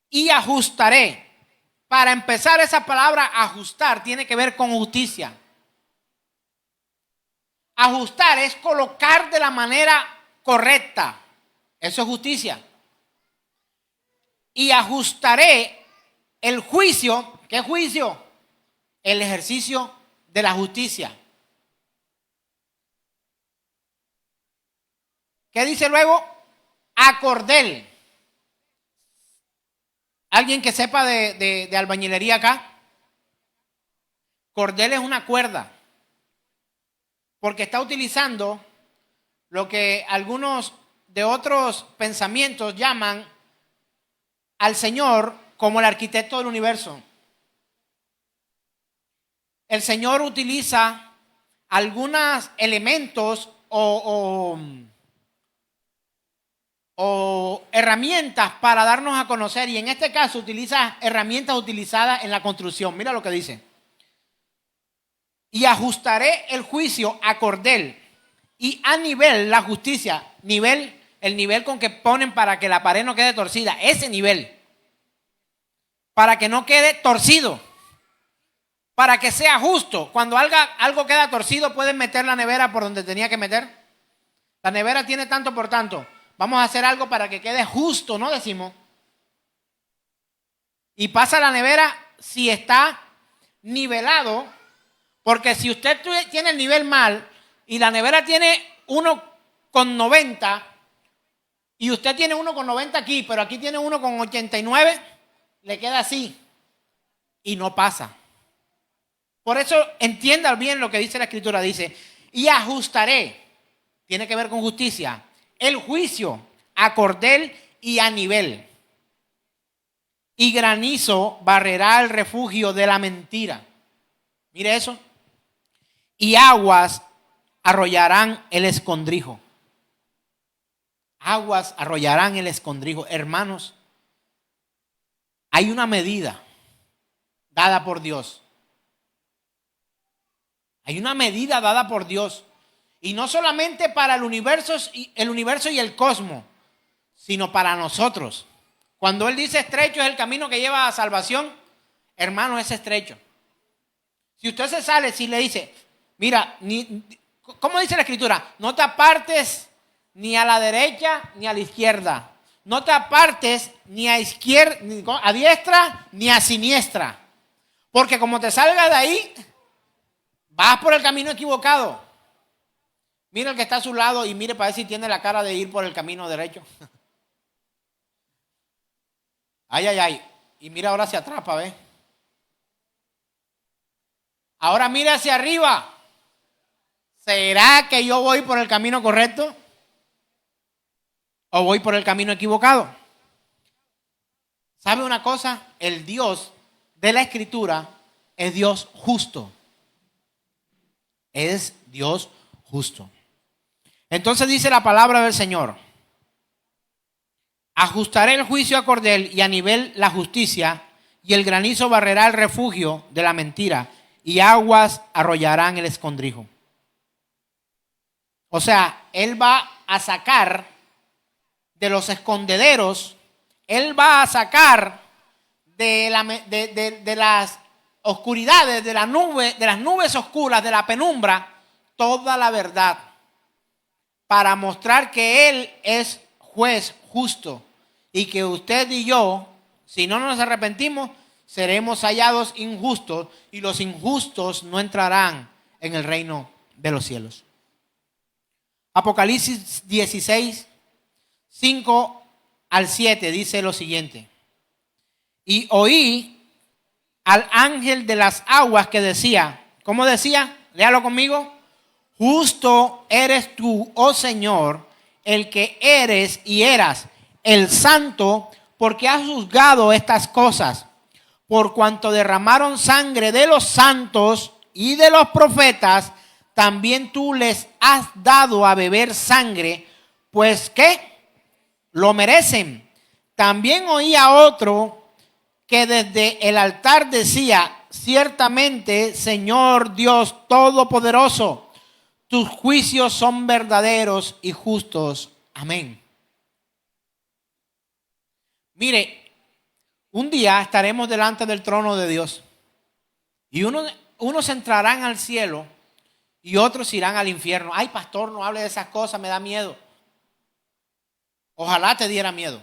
y ajustaré. Para empezar, esa palabra ajustar tiene que ver con justicia. Ajustar es colocar de la manera correcta. Eso es justicia. Y ajustaré el juicio. ¿Qué juicio? El ejercicio de la justicia. ¿Qué dice luego? A cordel. ¿Alguien que sepa de albañilería acá? Cordel es una cuerda. Porque está utilizando lo que algunos de otros pensamientos llaman al Señor como el arquitecto del universo. El Señor utiliza algunos elementos o herramientas para darnos a conocer, y en este caso utiliza herramientas utilizadas en la construcción. Mira lo que dice: y ajustaré el juicio a cordel y a nivel la justicia. Nivel, el nivel con que ponen para que la pared no quede torcida, ese nivel, para que no quede torcido, para que sea justo. Cuando algo queda torcido, pueden meter la nevera por donde tenía que meter. La nevera tiene tanto por tanto. Vamos a hacer algo para que quede justo, ¿no? Decimos. Y pasa la nevera si está nivelado, porque si usted tiene el nivel mal y la nevera tiene 1,90 y usted tiene 1,90 aquí, pero aquí tiene 1,89, le queda así y no pasa. Por eso entienda bien lo que dice la Escritura. Dice: y ajustaré, tiene que ver con justicia, el juicio a cordel y a nivel, y granizo barrerá el refugio de la mentira. Mire eso. Y aguas arrollarán el escondrijo. Aguas arrollarán el escondrijo. Hermanos, hay una medida dada por Dios. Hay una medida dada por Dios. Y no solamente para el universo y el cosmos, sino para nosotros. Cuando Él dice estrecho es el camino que lleva a salvación, hermano, es estrecho. Si usted se sale, si le dice, mira, ¿cómo dice la Escritura? No te apartes ni a la derecha ni a la izquierda. No te apartes ni a izquierda, ni a diestra ni a siniestra. Porque como te salgas de ahí, vas por el camino equivocado. Mira el que está a su lado y mire para ver si tiene la cara de ir por el camino derecho. Ay, ay, ay. Y mira ahora hacia atrás para ver. Ahora mira hacia arriba. ¿Será que yo voy por el camino correcto? ¿O voy por el camino equivocado? ¿Sabe una cosa? El Dios de la Escritura es Dios justo. Es Dios justo. Entonces dice la palabra del Señor: ajustaré el juicio a cordel y a nivel la justicia, y el granizo barrerá el refugio de la mentira, y aguas arrollarán el escondrijo. O sea, Él va a sacar de los escondederos, Él va a sacar de las oscuridades, de las nubes oscuras, de la penumbra, toda la verdad, para mostrar que Él es juez justo y que usted y yo, si no nos arrepentimos, seremos hallados injustos, y los injustos no entrarán en el reino de los cielos. Apocalipsis 16, 5 al 7 dice lo siguiente: y oí al ángel de las aguas que decía, ¿cómo decía? Léalo conmigo. Justo eres tú, oh Señor, el que eres y eras el santo, porque has juzgado estas cosas, por cuanto derramaron sangre de los santos y de los profetas, también tú les has dado a beber sangre, pues ¿qué? Lo merecen. También oí a otro que desde el altar decía: ciertamente, Señor Dios Todopoderoso, tus juicios son verdaderos y justos. Amén. Mire, un día estaremos delante del trono de Dios, y unos entrarán al cielo y otros irán al infierno. Ay, pastor, no hable de esas cosas, me da miedo. Ojalá te diera miedo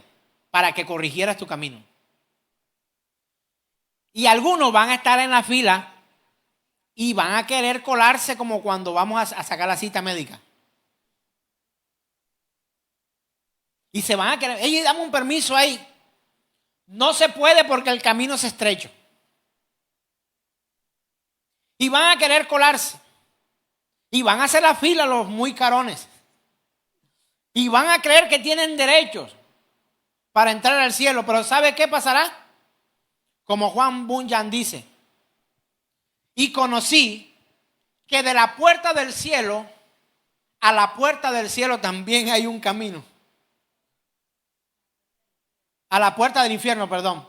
para que corrigieras tu camino. Y algunos van a estar en la fila y van a querer colarse como cuando vamos a sacar la cita médica. Y se van a querer, ey, dame un permiso ahí. No se puede porque el camino es estrecho. Y van a querer colarse. Y van a hacer la fila los muy carones. Y van a creer que tienen derechos para entrar al cielo. Pero ¿sabe qué pasará? Como Juan Bunyan dice: y conocí que de la puerta del cielo a la puerta del cielo también hay un camino. A la puerta del infierno, perdón.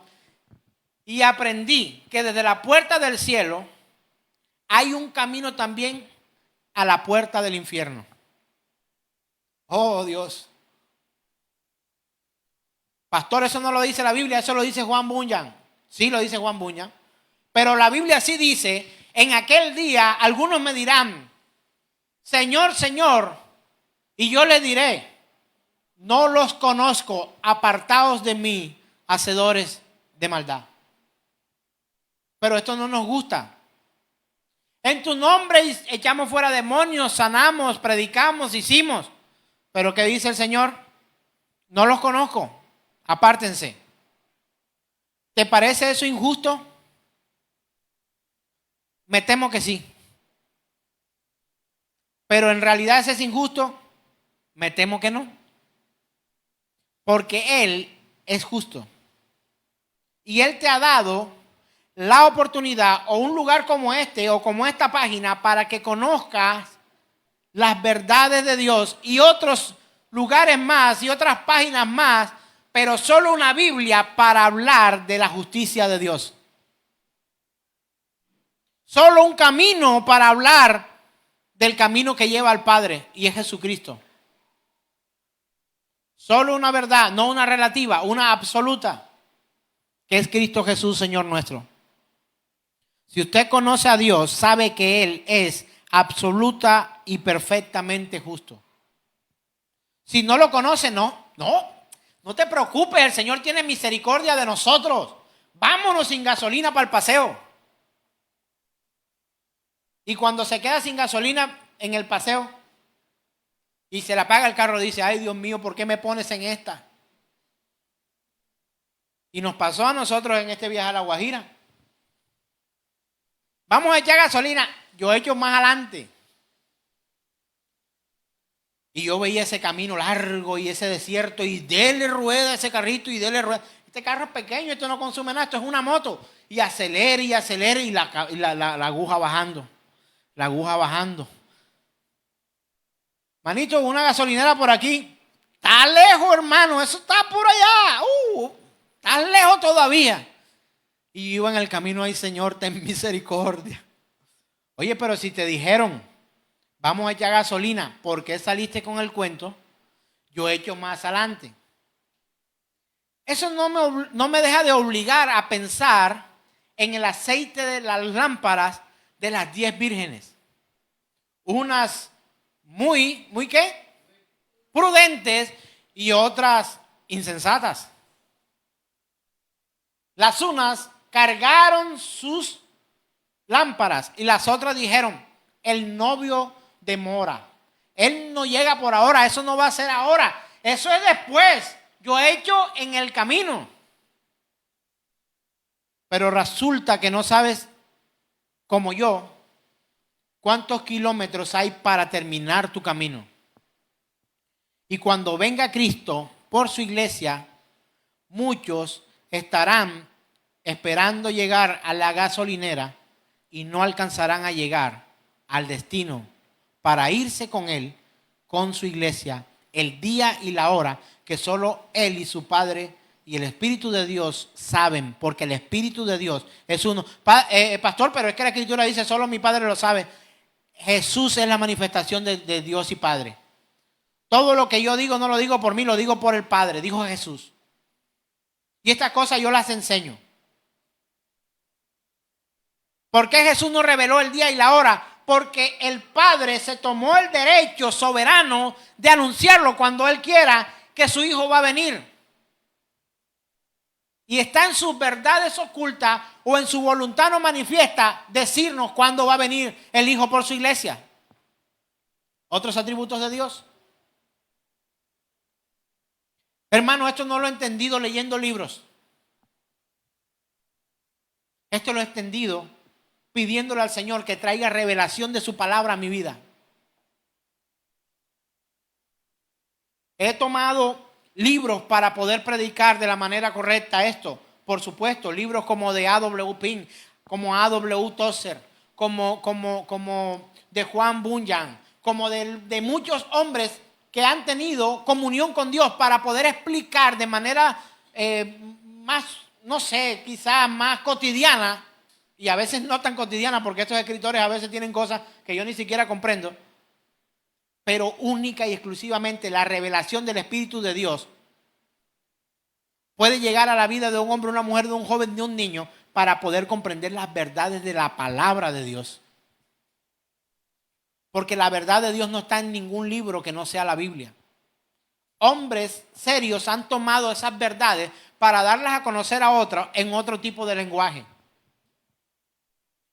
Y aprendí que desde la puerta del cielo hay un camino también a la puerta del infierno. Oh, Dios. Pastor, eso no lo dice la Biblia, eso lo dice Juan Bunyan. Sí, lo dice Juan Bunyan. Pero la Biblia sí dice, en aquel día algunos me dirán, Señor, Señor, y yo le diré, no los conozco, apartaos de mí, hacedores de maldad. Pero esto no nos gusta. En tu nombre echamos fuera demonios, sanamos, predicamos, hicimos. Pero ¿qué dice el Señor? No los conozco, apártense. ¿Te parece eso injusto? Me temo que sí. Pero en realidad ese es injusto. Me temo que no. Porque Él es justo. Y Él te ha dado la oportunidad o un lugar como este o como esta página para que conozcas las verdades de Dios y otros lugares más y otras páginas más, pero solo una Biblia para hablar de la justicia de Dios. Solo un camino para hablar del camino que lleva al Padre y es Jesucristo. Solo una verdad, no una relativa, una absoluta, que es Cristo Jesús, Señor nuestro. Si usted conoce a Dios, sabe que Él es absoluta y perfectamente justo. Si no lo conoce, no te preocupes, el Señor tiene misericordia de nosotros. Vámonos sin gasolina para el paseo. Y cuando se queda sin gasolina en el paseo y se le apaga el carro, dice, ay Dios mío, ¿por qué me pones en esta? Y nos pasó a nosotros en este viaje a La Guajira. Vamos a echar gasolina. Yo he hecho más adelante. Y yo veía ese camino largo y ese desierto y dele rueda a ese carrito y dele rueda. Este carro es pequeño, esto no consume nada, esto es una moto. Y acelera y la aguja bajando. La aguja bajando. Manito, una gasolinera por aquí. Está lejos, hermano, eso está por allá. Está lejos todavía. Y yo iba en el camino, ay Señor, ten misericordia. Oye, pero si te dijeron, vamos a echar gasolina, ¿por qué saliste con el cuento? Yo he hecho más adelante. Eso no me deja de obligar a pensar en el aceite de las lámparas de las 10 vírgenes. Unas muy ¿qué? Prudentes y otras insensatas. Las unas cargaron sus lámparas y las otras dijeron, el novio demora. Él no llega por ahora, eso no va a ser ahora, eso es después. Yo he hecho en el camino. Pero resulta que no sabes, como yo, cuántos kilómetros hay para terminar tu camino. Y cuando venga Cristo por su iglesia, muchos estarán esperando llegar a la gasolinera y no alcanzarán a llegar al destino para irse con Él, con su iglesia, el día y la hora que solo Él y su Padre y el Espíritu de Dios saben, porque el Espíritu de Dios es uno. Pastor, pero es que la Escritura dice solo mi Padre lo sabe. Jesús es la manifestación de Dios y Padre. Todo lo que yo digo no lo digo por mí, lo digo por el Padre, dijo Jesús. Y estas cosas yo las enseño. ¿Por qué Jesús no reveló el día y la hora? Porque el Padre se tomó el derecho soberano de anunciarlo cuando Él quiera que su Hijo va a venir. Y está en sus verdades ocultas o en su voluntad no manifiesta decirnos cuándo va a venir el Hijo por su iglesia. Otros atributos de Dios. Hermano, esto no lo he entendido leyendo libros. Esto lo he entendido pidiéndole al Señor que traiga revelación de su palabra a mi vida. He tomado libros para poder predicar de la manera correcta esto. Por supuesto, libros como de A.W. Pink, como A.W. Tozer, como de Juan Bunyan, como de muchos hombres que han tenido comunión con Dios para poder explicar de manera más, no sé, quizás más cotidiana, y a veces no tan cotidiana, porque estos escritores a veces tienen cosas que yo ni siquiera comprendo, pero única y exclusivamente la revelación del Espíritu de Dios puede llegar a la vida de un hombre, una mujer, de un joven, de un niño, para poder comprender las verdades de la palabra de Dios. Porque la verdad de Dios no está en ningún libro que no sea la Biblia. Hombres serios han tomado esas verdades para darlas a conocer a otros en otro tipo de lenguaje.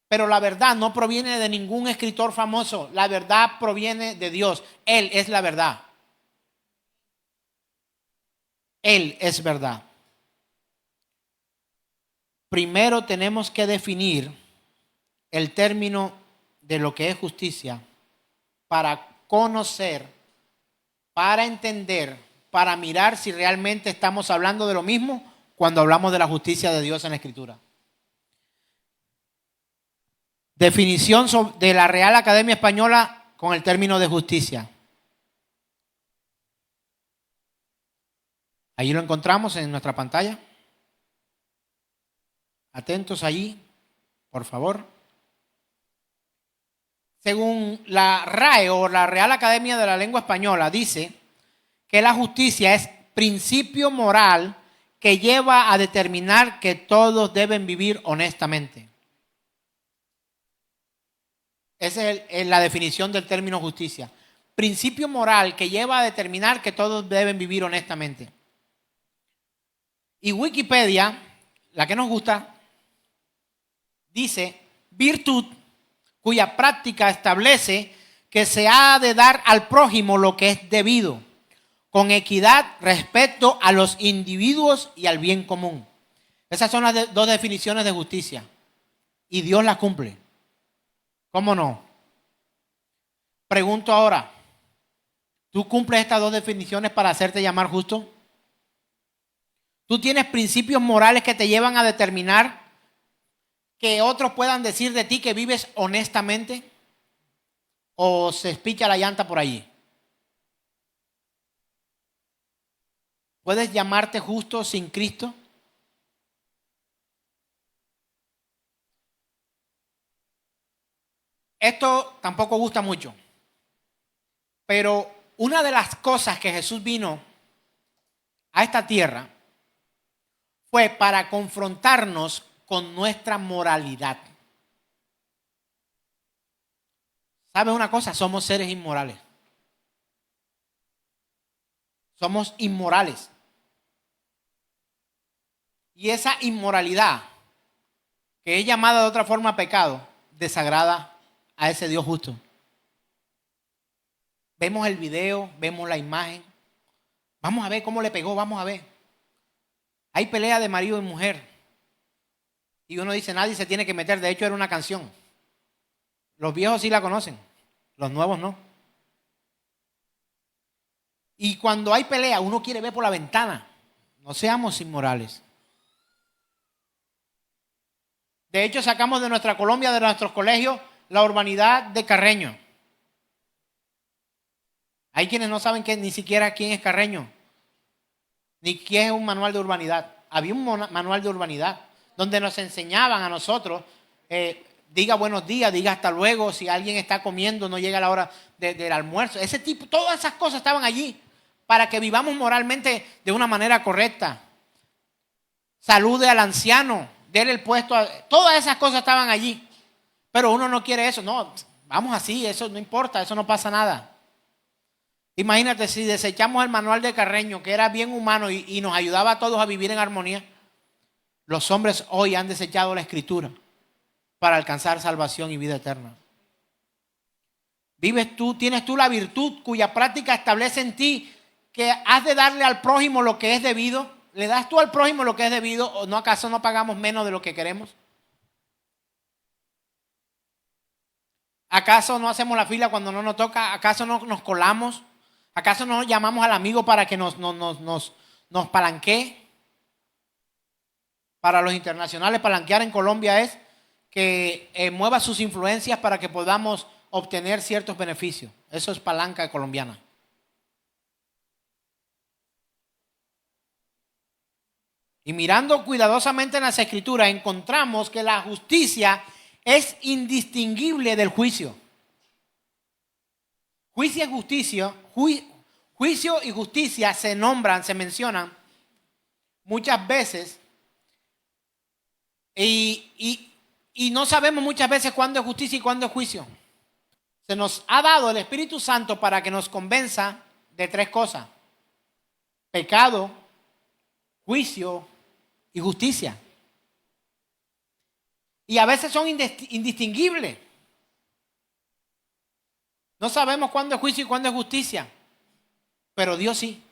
Pero la verdad no proviene de ningún escritor famoso. La verdad proviene de Dios. Él es la verdad. Él es verdad. Primero tenemos que definir el término de lo que es justicia para conocer, para entender, para mirar si realmente estamos hablando de lo mismo cuando hablamos de la justicia de Dios en la Escritura. Definición de la Real Academia Española con el término de justicia. Allí lo encontramos en nuestra pantalla. Atentos allí, por favor. Según la RAE o la Real Academia de la Lengua Española, dice que la justicia es principio moral que lleva a determinar que todos deben vivir honestamente. Esa es la definición del término justicia. Principio moral que lleva a determinar que todos deben vivir honestamente. Y Wikipedia, la que nos gusta, dice virtud cuya práctica establece que se ha de dar al prójimo lo que es debido, con equidad respecto a los individuos y al bien común. Esas son las dos definiciones de justicia. Y Dios las cumple. ¿Cómo no? Pregunto ahora, ¿tú cumples estas dos definiciones para hacerte llamar justo? ¿Tú tienes principios morales que te llevan a determinar que otros puedan decir de ti que vives honestamente? ¿O se espicha la llanta por allí? ¿Puedes llamarte justo sin Cristo? Esto tampoco gusta mucho, pero una de las cosas que Jesús vino a esta tierra fue para confrontarnos con nuestra moralidad. ¿Sabes una cosa? Somos seres inmorales. Somos inmorales. Y esa inmoralidad, que es llamada de otra forma pecado, desagrada a ese Dios justo. Vemos el video, vemos la imagen. Vamos a ver cómo le pegó, vamos a ver. Hay pelea de marido y mujer. Y uno dice, nadie se tiene que meter. De hecho, era una canción. Los viejos sí la conocen, los nuevos no. Y cuando hay pelea, uno quiere ver por la ventana. No seamos inmorales. De hecho, sacamos de nuestra Colombia, de nuestros colegios, la urbanidad de Carreño. Hay quienes no saben ni siquiera quién es Carreño, ni quién es un manual de urbanidad. Había un manual de urbanidad donde nos enseñaban a nosotros, diga buenos días, diga hasta luego, si alguien está comiendo, no llega la hora del almuerzo. Ese tipo, todas esas cosas estaban allí para que vivamos moralmente de una manera correcta. Salude al anciano, déle el puesto, todas esas cosas estaban allí. Pero uno no quiere eso, no, vamos así, eso no importa, eso no pasa nada. Imagínate si desechamos el manual de Carreño, que era bien humano y nos ayudaba a todos a vivir en armonía. Los hombres hoy han desechado la Escritura para alcanzar salvación y vida eterna. Tienes tú la virtud cuya práctica establece en ti que has de darle al prójimo lo que es debido. ¿Le das tú al prójimo lo que es debido o no? ¿Acaso no pagamos menos de lo que queremos? ¿Acaso no hacemos la fila cuando no nos toca? ¿Acaso no nos colamos? ¿Acaso no llamamos al amigo para que nos palanquee? Para los internacionales, palanquear en Colombia es que mueva sus influencias para que podamos obtener ciertos beneficios. Eso es palanca colombiana. Y mirando cuidadosamente en las Escrituras, encontramos que la justicia es indistinguible del juicio. Juicio y justicia se nombran, se mencionan muchas veces y no sabemos muchas veces cuándo es justicia y cuándo es juicio. Se nos ha dado el Espíritu Santo para que nos convenza de tres cosas: pecado, juicio y justicia. Y a veces son indistinguibles. No sabemos cuándo es juicio y cuándo es justicia. Pero Dios sí,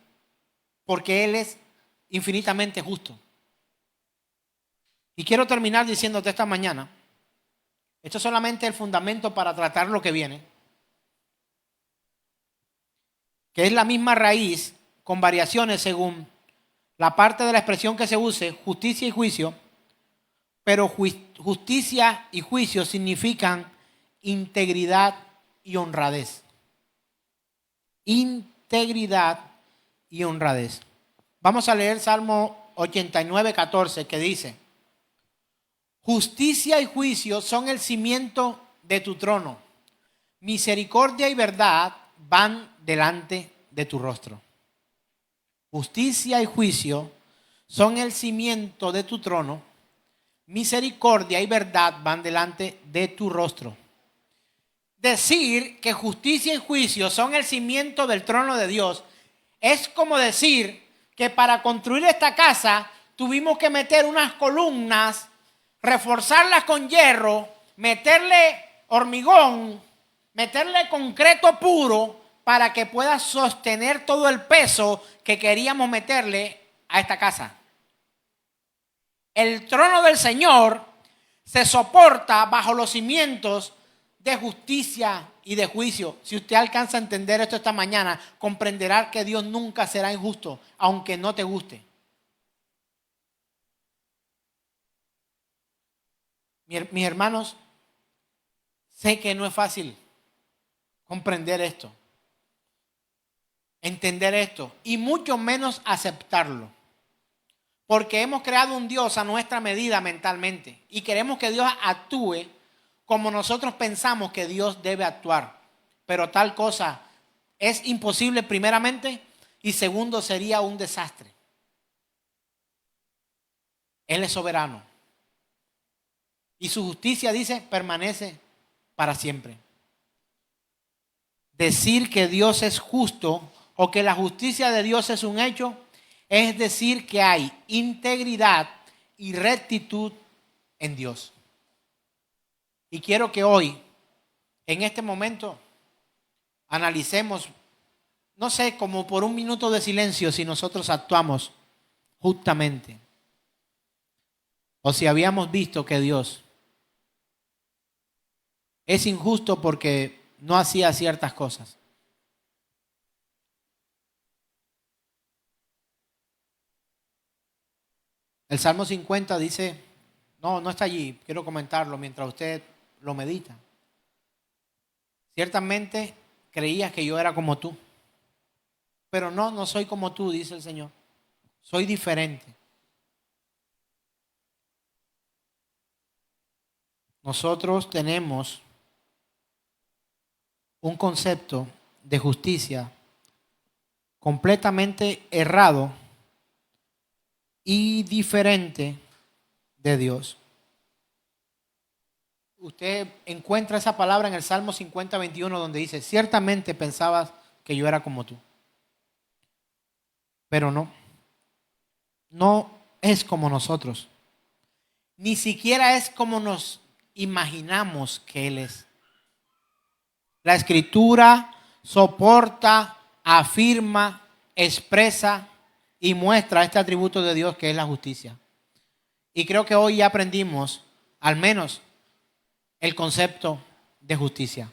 porque Él es infinitamente justo. Y quiero terminar diciéndote esta mañana, esto es solamente el fundamento para tratar lo que viene, que es la misma raíz con variaciones según la parte de la expresión que se use, justicia y juicio, pero justicia y juicio significan integridad y honradez. Integridad y honradez. Vamos a leer Salmo 89, 14, que dice: justicia y juicio son el cimiento de tu trono. Misericordia y verdad van delante de tu rostro. Justicia y juicio son el cimiento de tu trono. Misericordia y verdad van delante de tu rostro. Decir que justicia y juicio son el cimiento del trono de Dios es como decir que para construir esta casa tuvimos que meter unas columnas, reforzarlas con hierro, meterle hormigón, meterle concreto puro para que pueda sostener todo el peso que queríamos meterle a esta casa. El trono del Señor se soporta bajo los cimientos de justicia y de juicio. Si usted alcanza a entender esto esta mañana, comprenderá que Dios nunca será injusto, aunque no te guste. Mis hermanos, sé que no es fácil comprender esto, entender esto, y mucho menos aceptarlo. Porque hemos creado un Dios a nuestra medida mentalmente y queremos que Dios actúe como nosotros pensamos que Dios debe actuar. Pero tal cosa es imposible primeramente y segundo sería un desastre. Él es soberano. Y su justicia, dice, permanece para siempre. Decir que Dios es justo o que la justicia de Dios es un hecho es decir que hay integridad y rectitud en Dios. Y quiero que hoy, en este momento, analicemos, no sé, como por un minuto de silencio, si nosotros actuamos justamente. O si habíamos visto que Dios es injusto porque no hacía ciertas cosas. El Salmo 50 dice, no está allí, quiero comentarlo mientras usted lo medita. Ciertamente creías que yo era como tú, pero no soy como tú, dice el Señor. Soy diferente. Nosotros tenemos un concepto de justicia completamente errado y diferente de Dios. Usted encuentra esa palabra en el Salmo 50, 21, donde dice, ciertamente pensabas que yo era como tú. Pero no es como nosotros. Ni siquiera es como nos imaginamos que Él es. La Escritura soporta, afirma, expresa y muestra este atributo de Dios que es la justicia. Y creo que hoy ya aprendimos, al menos, el concepto de justicia.